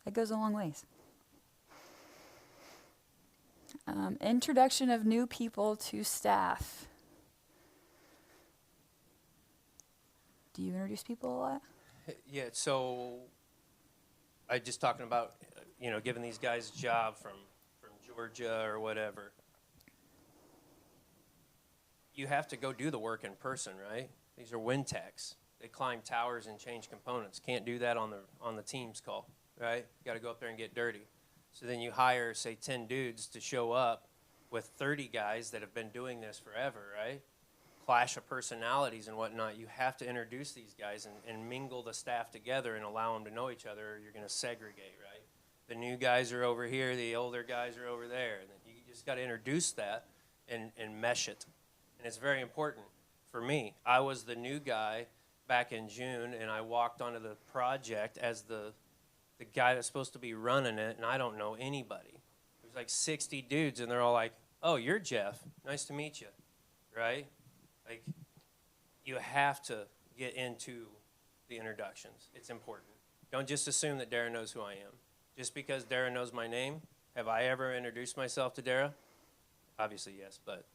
That goes a long ways. Introduction of new people to staff. Do you introduce people a lot? Yeah, so I just talking about, giving these guys a job from Georgia or whatever. You have to go do the work in person, right? These are wind techs. They climb towers and change components. Can't do that on the Teams call, right? You got to go up there and get dirty. So then you hire, say, 10 dudes to show up with 30 guys that have been doing this forever, right? Clash of personalities and whatnot. You have to introduce these guys and mingle the staff together and allow them to know each other, or you're going to segregate, right? The new guys are over here, the older guys are over there. And you just got to introduce that and mesh it. And it's very important. For me, I was the new guy back in June, and I walked onto the project as the guy that's supposed to be running it, and I don't know anybody. There's like 60 dudes, and they're all like, oh, you're Jeff. Nice to meet you, right? Like, you have to get into the introductions. It's important. Don't just assume that Dara knows who I am. Just because Dara knows my name, have I ever introduced myself to Dara? Obviously, yes, but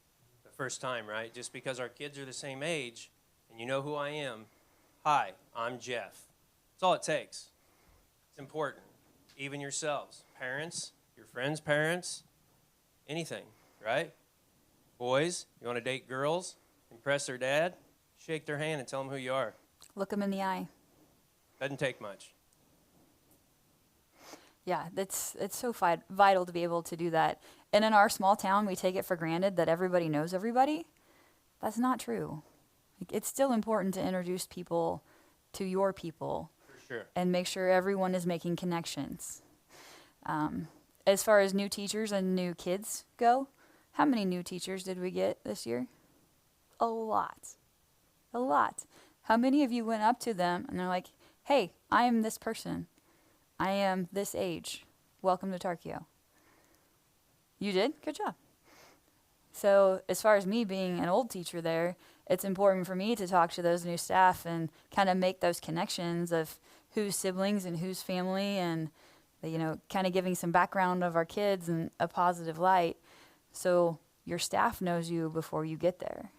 the first time, right? Just because our kids are the same age and you know who I am, hi, I'm Jeff. That's all it takes. It's important. Even yourselves, parents, your friends' parents, anything, right? Boys, you want to date girls, impress their dad, shake their hand and tell them who you are. Look them in the eye. Doesn't take much. Yeah, it's so vital to be able to do that. And in our small town, we take it for granted that everybody knows everybody. That's not true. Like, it's still important to introduce people to your people. For sure. And make sure everyone is making connections. As far as new teachers and new kids go, how many new teachers did we get this year? A lot. A lot. How many of you went up to them and they're like, hey, I am this person. I am this age. Welcome to Tarkio. You did? Good job. So as far as me being an old teacher there, it's important for me to talk to those new staff and kind of make those connections of whose siblings and whose family, and, you know, kind of giving some background of our kids in a positive light so your staff knows you before you get there.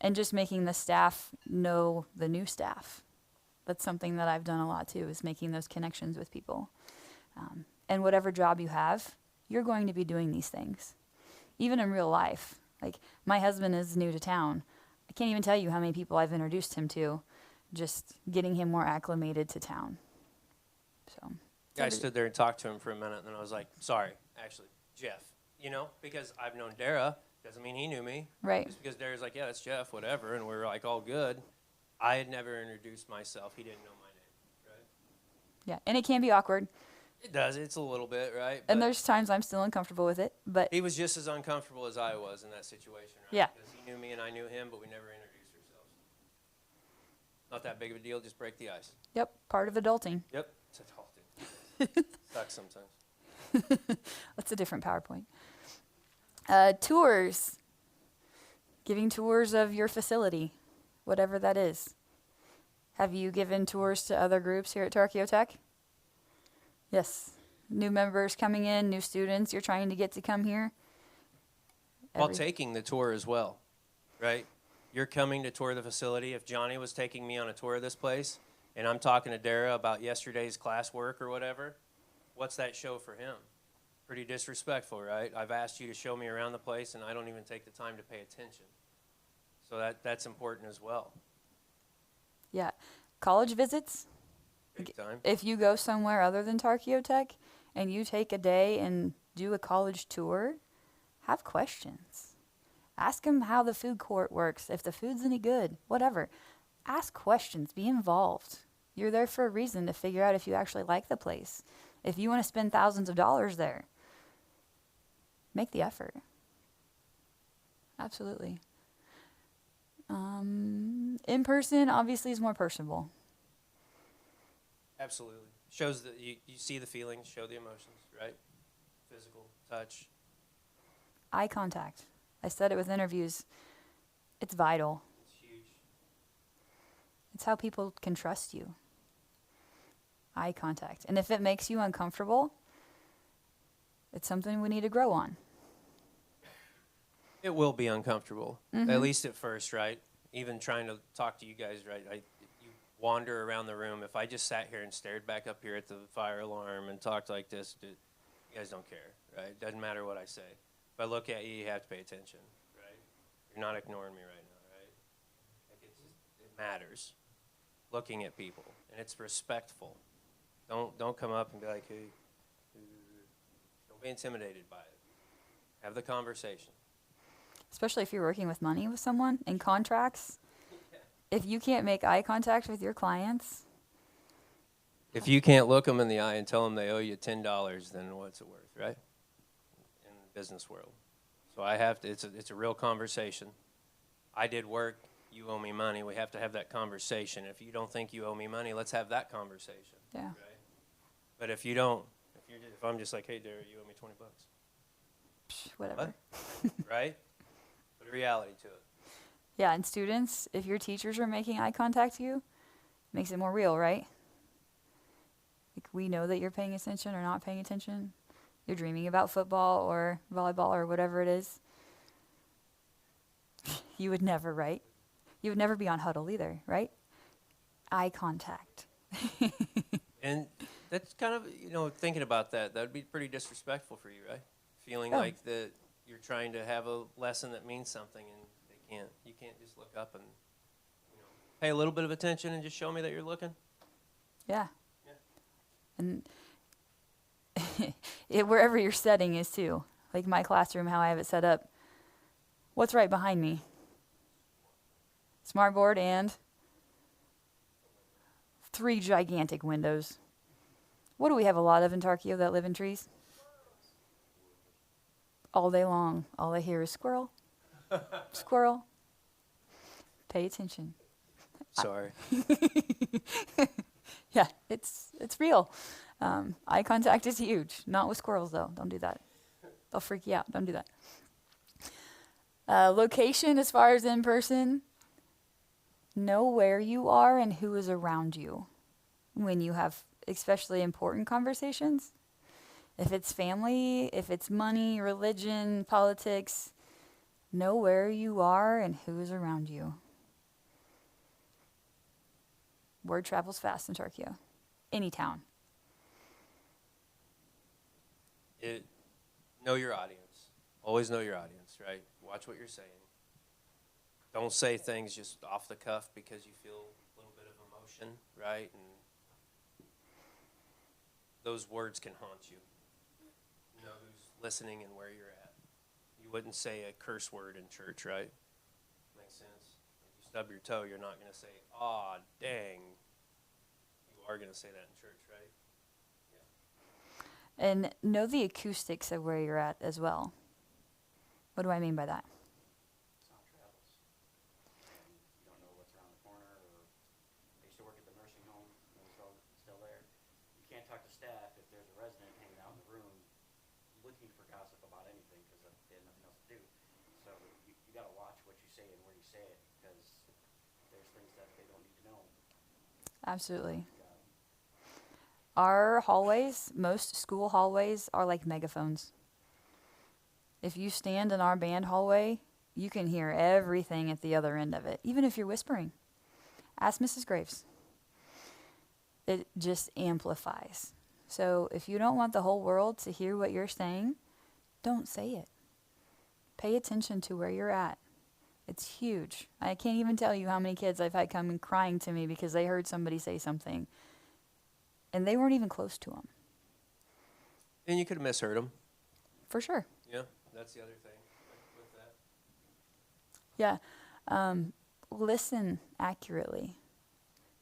And just making the staff know the new staff. That's something that I've done a lot too, is making those connections with people. And whatever job you have, you're going to be doing these things. Even in real life. Like, my husband is new to town. I can't even tell you how many people I've introduced him to, just getting him more acclimated to town. So. I stood there and talked to him for a minute, and then I was like, sorry, actually, Jeff. You know, because I've known Dara, doesn't mean he knew me. Right. Just because Dara's like, yeah, that's Jeff, whatever, and we're like all good. I had never introduced myself. He didn't know my name, right? Yeah, and it can be awkward. It does. It's a little bit, right? And But there's times I'm still uncomfortable with it, but he was just as uncomfortable as I was in that situation, right? Yeah. Because he knew me and I knew him, but we never introduced ourselves. Not that big of a deal. Just break the ice. yep, part of adulting. Yep. It's adulting. Sucks sometimes. That's a different PowerPoint. Tours. Giving tours of your facility, whatever that is. Have you given tours to other groups here at Tarkio Tech? Yes. New members coming in, new students you're trying to get to come here. While taking the tour as well, right? You're coming to tour the facility. If Johnny was taking me on a tour of this place, and I'm talking to Dara about yesterday's classwork or whatever, what's that show for him? Pretty disrespectful, right? I've asked you to show me around the place, and I don't even take the time to pay attention. So that's important as well. Yeah. College visits. Big time. If you go somewhere other than Tarkio Tech and you take a day and do a college tour, have questions. Ask them how the food court works, if the food's any good, whatever. Ask questions. Be involved. You're there for a reason, to figure out if you actually like the place. If you want to spend thousands of dollars there, make the effort. Absolutely. In person, obviously, is more personable. Absolutely. Shows that you see the feelings, show the emotions, right? Physical, touch. Eye contact. I said it with interviews. It's vital. It's huge. It's how people can trust you. Eye contact. And if it makes you uncomfortable, it's something we need to grow on. It will be uncomfortable, at least at first, right? Even trying to talk to you guys, right? You wander around the room. If I just sat here and stared back up here at the fire alarm and talked like this, you guys don't care, right? Doesn't matter what I say. If I look at you, you have to pay attention, right? You're not ignoring me right now, right? Like, it's just, matters. Looking at people, and it's respectful. Don't come up and be like, hey, don't be intimidated by it. Have the conversation. Especially if you're working with money with someone in contracts. If you can't make eye contact with your clients, If you can't look them in the eye and tell them they owe you $10, then what's it worth, right? In the business world. So I have to, it's a real conversation. I did work, you owe me money. We have to have that conversation. If you don't think you owe me money, let's have that conversation. yeah. Right? But if you don't, if I'm just like, hey, Dara, you owe me $20. Whatever. What? Right? Put a reality to it. Yeah, and students, if your teachers are making eye contact to you, makes it more real, right? Like, we know that you're paying attention or not paying attention. You're dreaming about football or volleyball or whatever it is. You would never, right? You would never be on huddle either, right? Eye contact. And that's kind of, thinking about that would be pretty disrespectful for you, right? Feeling Oh. like that you're trying to have a lesson that means something and you can't just look up and, pay a little bit of attention and just show me that you're looking. Yeah. Yeah. And wherever your setting is too. Like my classroom, how I have it set up. What's right behind me? Smartboard and 3 gigantic windows. What do we have a lot of in Tarkio that live in trees? All day long, all I hear is squirrel, squirrel. Pay attention. Sorry. Yeah, it's real. Eye contact is huge. Not with squirrels, though. Don't do that. They'll freak you out. Don't do that. Location, as far as in person, know where you are and who is around you when you have especially important conversations. If it's family, if it's money, religion, politics, know where you are and who is around you. Word travels fast in Tokyo. Any town. Know your audience. Always know your audience, right? Watch what you're saying. Don't say things just off the cuff because you feel a little bit of emotion, right? And those words can haunt you. Know who's listening and where you're at. You wouldn't say a curse word in church, right? Makes sense. If you stub your toe, you're not going to say, "Aw, dang." You are going to say that in church, right? And know the acoustics of where you're at as well. What do I mean by that? Sound travels. And you don't know what's around the corner. Or I used to work at the nursing home. Still there. You can't talk to staff if there's a resident hanging out in the room looking for gossip about anything because they had nothing else to do. So you got to watch what you say and where you say it because there's things that they don't need to know. Absolutely. Our hallways, most school hallways, are like megaphones. If you stand in our band hallway, you can hear everything at the other end of it, even if you're whispering. Ask Mrs. Graves. It just amplifies. So if you don't want the whole world to hear what you're saying, don't say it. Pay attention to where you're at. It's huge. I can't even tell you how many kids I've had come and crying to me because they heard somebody say something. And they weren't even close to them. And you could have misheard them. For sure. Yeah, that's the other thing with that. Yeah. Listen accurately.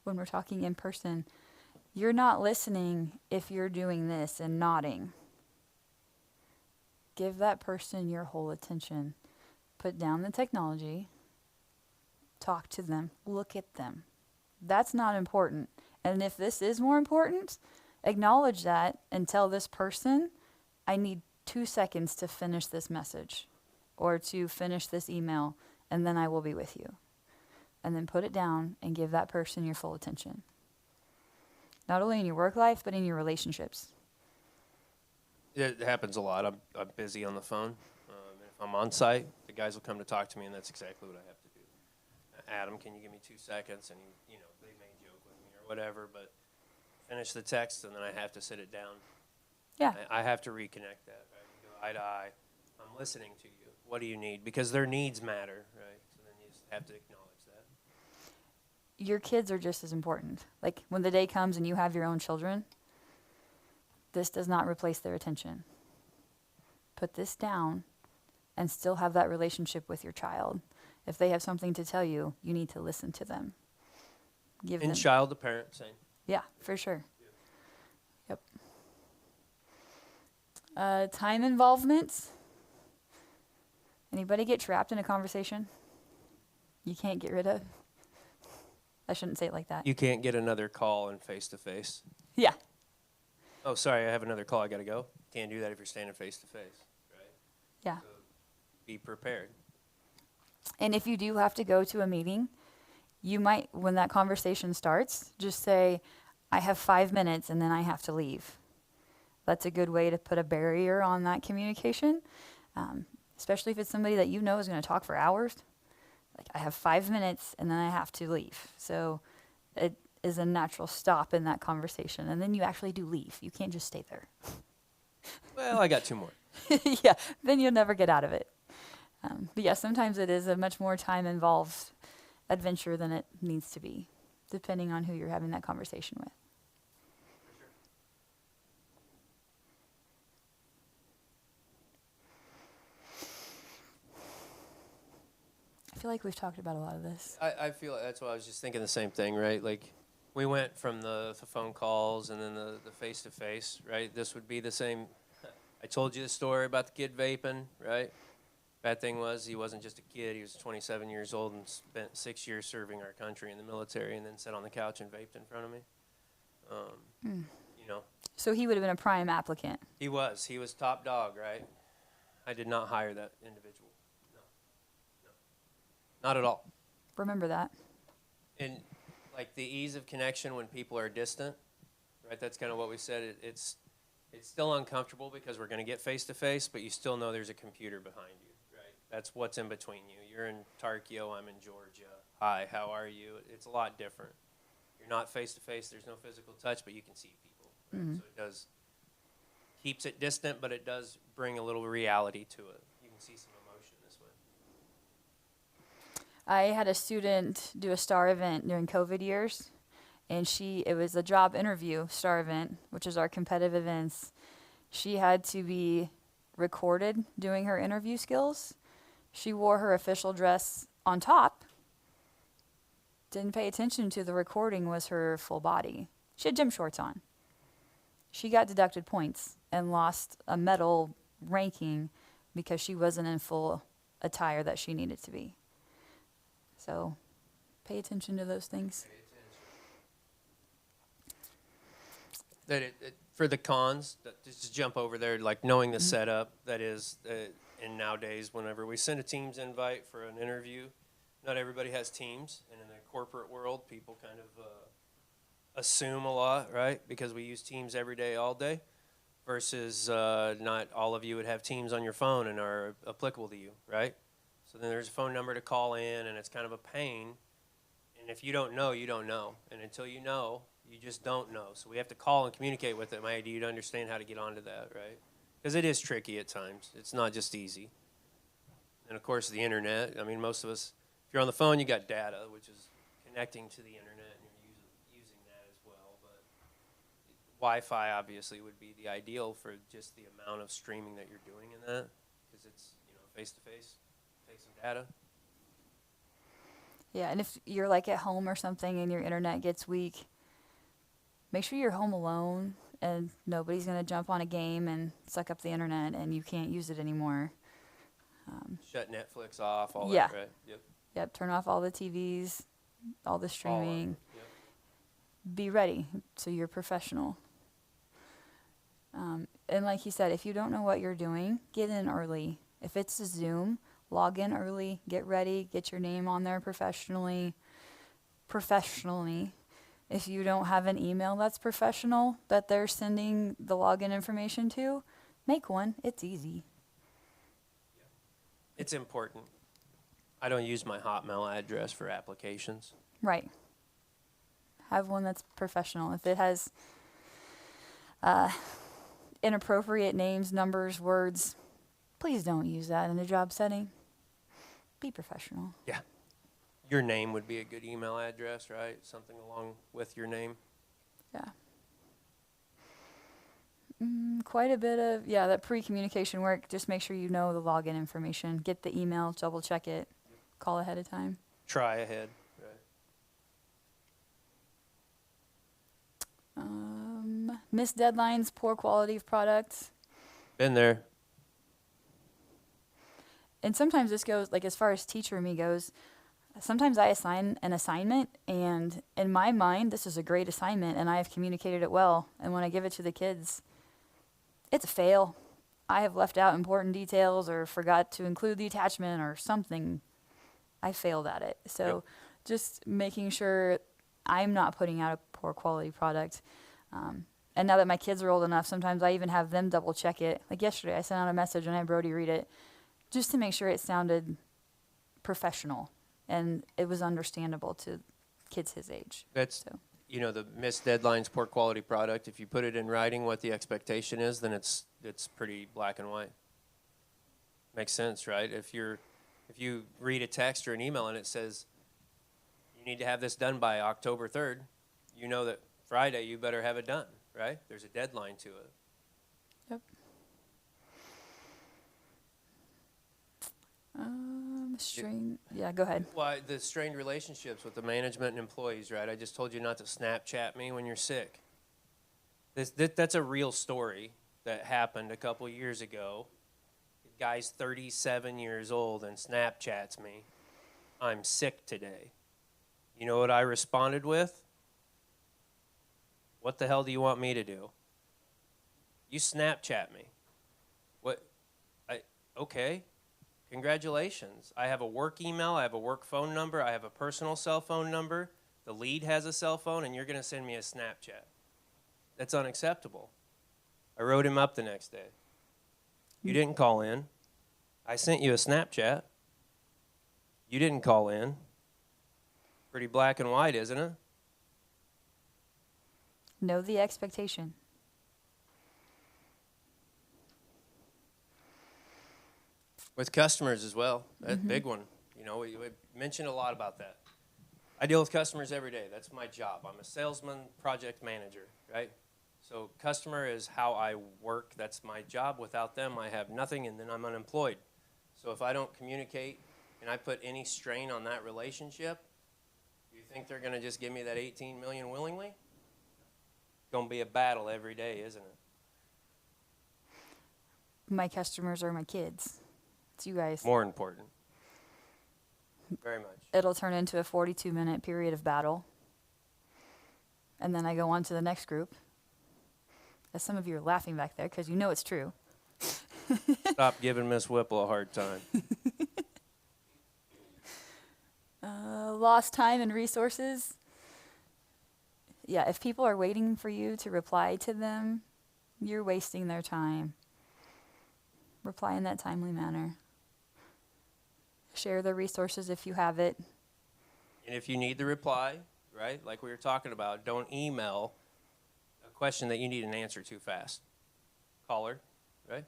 When we're talking in person, you're not listening if you're doing this and nodding. Give that person your whole attention. Put down the technology. Talk to them. Look at them. That's not important. And if this is more important, acknowledge that and tell this person, I need 2 seconds to finish this message or to finish this email, and then I will be with you. And then put it down and give that person your full attention. Not only in your work life, but in your relationships. It happens a lot. I'm busy on the phone. If I'm on site, the guys will come to talk to me, and that's exactly what I have to do. Adam, can you give me 2 seconds? And they may joke with me or whatever, but finish the text, and then I have to sit it down. Yeah. I have to reconnect that. Right? We go eye to eye. I'm listening to you. What do you need? Because their needs matter, right? So then you just have to acknowledge that. your kids are just as important. Like when the day comes and you have your own children, this does not replace their attention. Put this down and still have that relationship with your child. If they have something to tell you, you need to listen to them. Give And them. child to parent, same. Yeah, for sure. Yep. Time involvement. Anybody get trapped in a conversation you can't get rid of? I shouldn't say it like that. You can't get another call in face-to-face. Yeah. Oh, sorry, I have another call. I got to go. Can't do that if you're standing face-to-face, right? Yeah. So be prepared. And if you do have to go to a meeting, you might, when that conversation starts, just say, I have 5 minutes and then I have to leave. That's a good way to put a barrier on that communication, especially if it's somebody that you know is going to talk for hours. Like, I have 5 minutes and then I have to leave. So it is a natural stop in that conversation. And then you actually do leave. You can't just stay there. Well, I got 2 more. Yeah, then you'll never get out of it. But yeah, sometimes it is a much more time-involved adventure than it needs to be, depending on who you're having that conversation with. I feel like we've talked about a lot of this. I feel like that's why I was just thinking the same thing, right? Like, we went from the phone calls and then the face-to-face, right? This would be the same. I told you the story about the kid vaping, right? Bad thing was he wasn't just a kid. He was 27 years old and spent 6 years serving our country in the military and then sat on the couch and vaped in front of me. You know, So he would have been a prime applicant. he was top dog, right? I did not hire that individual. No. Not at all. Remember that. And like the ease of connection when people are distant, right? That's kind of what we said. It's still uncomfortable because we're going to get face-to-face, but you still know there's a computer behind you, right? That's what's in between you. You're in Tarkio, I'm in Georgia. Hi, how are you? It's a lot different. You're not face-to-face, there's no physical touch, but you can see people. Right? So it does, keeps it distant, but it does bring a little reality to it. You can see some emotion this way. I had a student do a STAR event during COVID years, and it was a job interview STAR event, which is our competitive events. She had to be recorded doing her interview skills. She wore her official dress on top, didn't pay attention to the recording was her full body. She had gym shorts on. She got deducted points and lost a medal ranking because she wasn't in full attire that she needed to be. So pay attention to those things. That for the cons, just to jump over there, like knowing the setup, that is, and nowadays, whenever we send a Teams invite for an interview, not everybody has Teams, and in the corporate world, people kind of assume a lot, right? Because we use Teams every day, all day, versus not all of you would have Teams on your phone and are applicable to you, right? So then there's a phone number to call in, and it's kind of a pain. And if you don't know, you don't know. And until you know, you just don't know. So we have to call and communicate with them. I need you to understand how to get onto that, right? Because it is tricky at times. It's not just easy. And, of course, the internet. I mean, most of us, if you're on the phone, you got data, which is connecting to the internet, and you're using that as well. But Wi-Fi, obviously, would be the ideal for just the amount of streaming that you're doing in that, because it's, face-to-face, take some data. Yeah, and if you're like at home or something and your internet gets weak, make sure you're home alone and nobody's going to jump on a game and suck up the internet and you can't use it anymore. Shut Netflix off, all Yeah. that, right? Yep. Yep, turn off all the TVs, all the All of streaming. it, yep. Be ready so you're professional. And like you said, if you don't know what you're doing, get in early. If it's a Zoom, log in early, get ready, get your name on there professionally. If you don't have an email that's professional that they're sending the login information to, make one. It's easy. It's important. I don't use my Hotmail address for applications. Right. Have one that's professional. If it has inappropriate names, numbers, words, please don't use that in a job setting. Be professional. Yeah. Your name would be a good email address, right? Something along with your name. Yeah. Quite a bit of, yeah, that pre-communication work. Just make sure you know the login information. Get the email, double check it, call ahead of time. Try ahead. Right. Missed deadlines, poor quality of products. Been there. And sometimes this goes, like as far as teacher me goes, sometimes I assign an assignment, and in my mind, this is a great assignment, and I have communicated it well. And when I give it to the kids, it's a fail. I have left out important details or forgot to include the attachment or something. I failed at it. So Yep. just making sure I'm not putting out a poor quality product. And now that my kids are old enough, sometimes I even have them double check it. Like yesterday, I sent out a message and I had Brody read it just to make sure it sounded professional and it was understandable to kids his age. That's, So. you know, the missed deadlines, poor quality product. If you put it in writing what the expectation is, then it's pretty black and white. Makes sense, right? If you read a text or an email and it says you need to have this done by October 3rd, you know that Friday you better have it done, right? There's a deadline to it. Yep. Yeah, go ahead. Well, the strained relationships with the management and employees, right? I just told you not to Snapchat me when you're sick. That's a real story that happened a couple years ago. The guy's 37 years old and Snapchats me. I'm sick today. You know what I responded with? What the hell do you want me to do? You Snapchat me. What? Okay. Congratulations. I have a work email, I have a work phone number, I have a personal cell phone number. The lead has a cell phone, and you're going to send me a Snapchat. That's unacceptable. I wrote him up the next day. You didn't call in. I sent you a Snapchat. You didn't call in. Pretty black and white, isn't it? Know the expectation. With customers as well, that big one. You know, we mentioned a lot about that. I deal with customers every day. That's my job. I'm a salesman, project manager, right? So customer is how I work. That's my job. Without them, I have nothing, and then I'm unemployed. So if I don't communicate and I put any strain on that relationship, you think they're going to just give me that $18 million willingly? It's going to be a battle every day, isn't it? My customers are my kids. It's you guys. More important. Very much. It'll turn into a 42-minute period of battle. And then I go on to the next group. As some of you are laughing back there because you know it's true. Stop giving Miss Whipple a hard time. Lost time and resources. Yeah, if people are waiting for you to reply to them, you're wasting their time. Reply in that timely manner. Share the resources if you have it. And if you need the reply, right, like we were talking about, don't email a question that you need an answer to fast. Call her, right?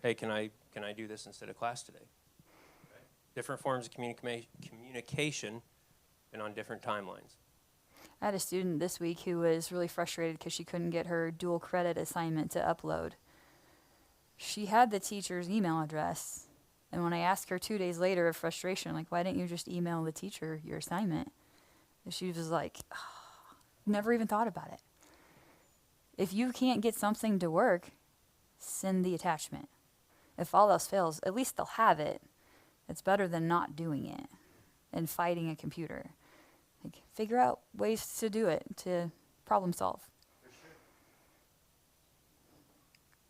Hey, can I do this instead of class today? Right? Different forms of communication and on different timelines. I had a student this week who was really frustrated because she couldn't get her dual credit assignment to upload. She had the teacher's email address. And when I asked her 2 days later of frustration, like, why didn't you just email the teacher your assignment? And she was like, oh, never even thought about it. If you can't get something to work, send the attachment. If all else fails, at least they'll have it. It's better than not doing it and fighting a computer. Like, figure out ways to do it, to problem solve.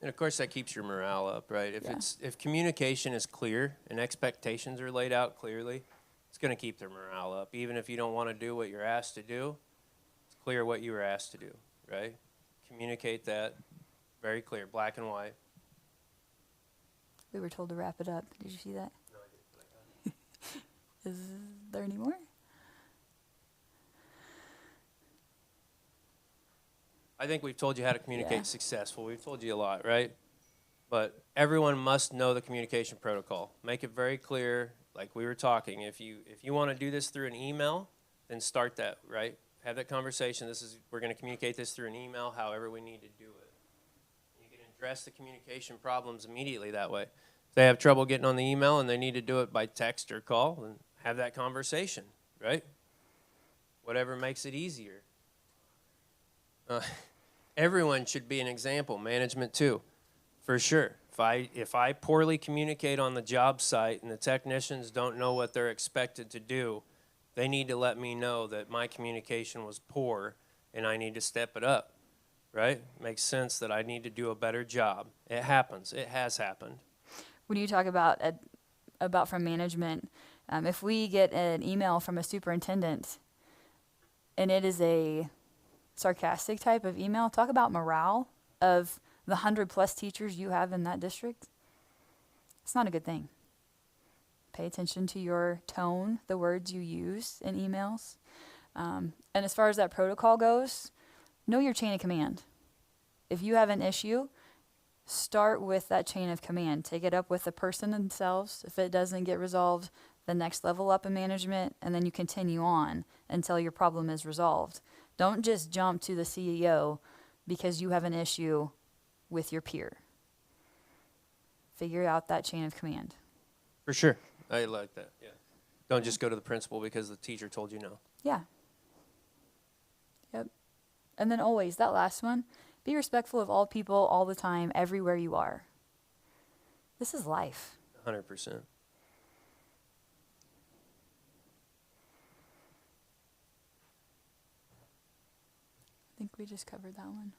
And of course, that keeps your morale up, right? If communication is clear and expectations are laid out clearly, it's going to keep their morale up. Even if you don't want to do what you're asked to do, it's clear what you were asked to do, right? Communicate that very clear, black and white. We were told to wrap it up. Did you see that? No, I didn't. Is there any more? I think we've told you how to communicate Yeah. successful. We've told you a lot, right? But everyone must know the communication protocol. Make it very clear like we were talking, if you want to do this through an email, then start that, right? Have that conversation. We're going to communicate this through an email, however we need to do it. You can address the communication problems immediately that way. If they have trouble getting on the email and they need to do it by text or call, then have that conversation, right? Whatever makes it easier. Everyone should be an example, management too, for sure. If I poorly communicate on the job site and the technicians don't know what they're expected to do, they need to let me know that my communication was poor and I need to step it up, right? Makes sense that I need to do a better job. It happens. It has happened. When you talk about from management, if we get an email from a superintendent and it is a sarcastic type of email, talk about morale of the 100+ teachers you have in that district. It's not a good thing. Pay attention to your tone, the words you use in emails. And as far as that protocol goes, know your chain of command. If you have an issue, start with that chain of command. Take it up with the person themselves. If it doesn't get resolved, the next level up in management, and then you continue on until your problem is resolved. Don't just jump to the CEO because you have an issue with your peer. Figure out that chain of command. For sure. I like that, yeah. Don't just go to the principal because the teacher told you no. Yeah. Yep. And then always, that last one, be respectful of all people all the time, everywhere you are. This is life. 100%. I think we just covered that one.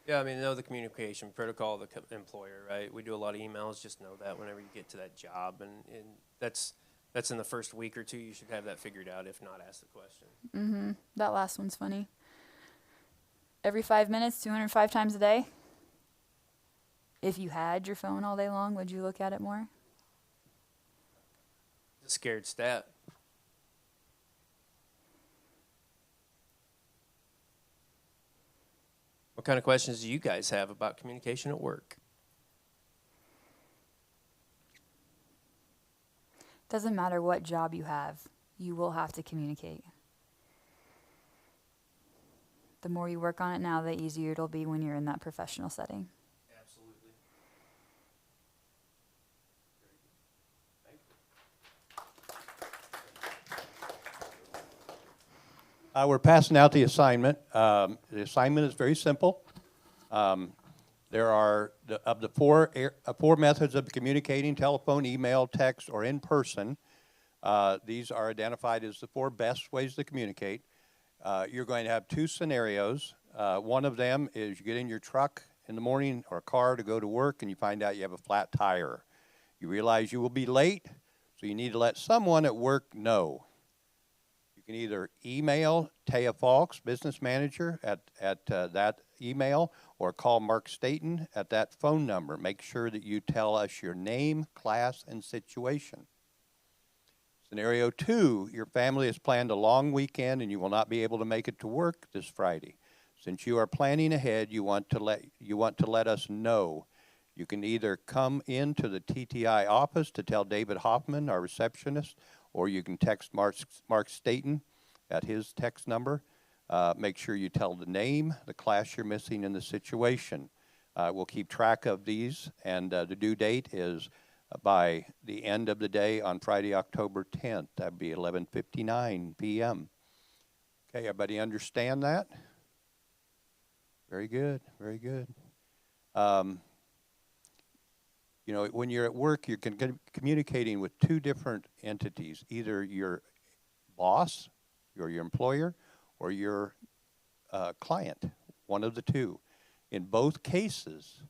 Yeah, I mean, know the communication protocol of the employer, right? We do a lot of emails. Just know that whenever you get to that job, and that's in the first week or two. You should have that figured out. If not, ask the question. Mm-hmm. That last one's funny. Every 5 minutes, 205 times a day. If you had your phone all day long, would you look at it more? It's a scared stat. What kind of questions do you guys have about communication at work? Doesn't matter what job you have, you will have to communicate. The more you work on it now, the easier it'll be when you're in that professional setting. Absolutely. We're passing out the assignment. The assignment is very simple. There are of the four methods of communicating: telephone, email, text, or in person. These are identified as the 4 best ways to communicate. You're going to have 2 scenarios. One of them is you get in your truck in the morning or a car to go to work and you find out you have a flat tire. You realize you will be late, so you need to let someone at work know. You can either email Taya Falks, business manager, at that email, or call Mark Staten at that phone number. Make sure that you tell us your name, class, and situation. Scenario 2, your family has planned a long weekend and you will not be able to make it to work this Friday. Since you are planning ahead, you want to let us know. You can either come into the TTI office to tell David Hoffman, our receptionist, or you can text Mark Staten at his text number. Make sure you tell the name, the class you're missing, and the situation. We'll keep track of these, and the due date is by the end of the day on Friday, October 10th. That'd be 11:59 p.m. Okay, everybody understand that? Very good, very good. You know, when you're at work, you're communicating with 2 different entities, either your boss, or your employer, or your client, one of the 2. In both cases,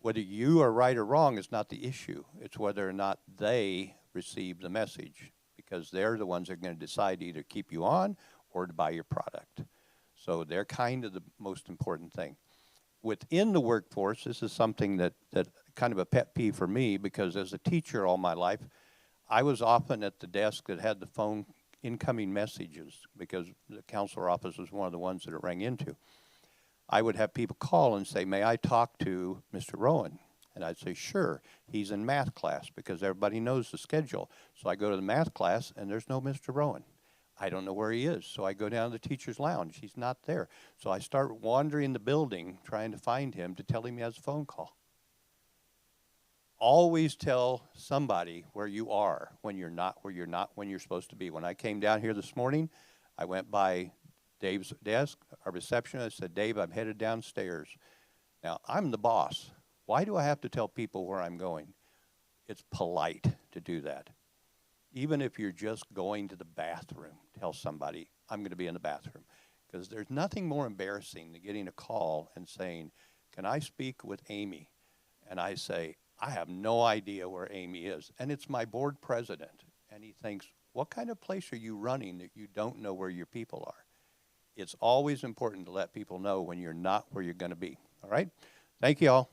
whether you are right or wrong is not the issue. It's whether or not they receive the message, because they're the ones that are going to decide to either keep you on or to buy your product. So they're kind of the most important thing. Within the workforce, this is something that kind of a pet peeve for me, because as a teacher all my life, I was often at the desk that had the phone incoming messages, because the counselor office was one of the ones that it rang into. I would have people call and say, "May I talk to Mr. Rowan?" And I'd say, sure, he's in math class, because everybody knows the schedule. So I go to the math class, and there's no Mr. Rowan. I don't know where he is, so I go down to the teacher's lounge. He's not there. So I start wandering the building trying to find him to tell him he has a phone call. Always tell somebody where you are when you're not when you're supposed to be. When I came down here this morning, I went by Dave's desk, our receptionist. I said, Dave, I'm headed downstairs. Now, I'm the boss. Why do I have to tell people where I'm going? It's polite to do that. Even if you're just going to the bathroom, tell somebody, I'm going to be in the bathroom. Because there's nothing more embarrassing than getting a call and saying, can I speak with Amy? And I say, I have no idea where Amy is. And it's my board president. And he thinks, what kind of place are you running that you don't know where your people are? It's always important to let people know when you're not where you're going to be. All right? Thank you all.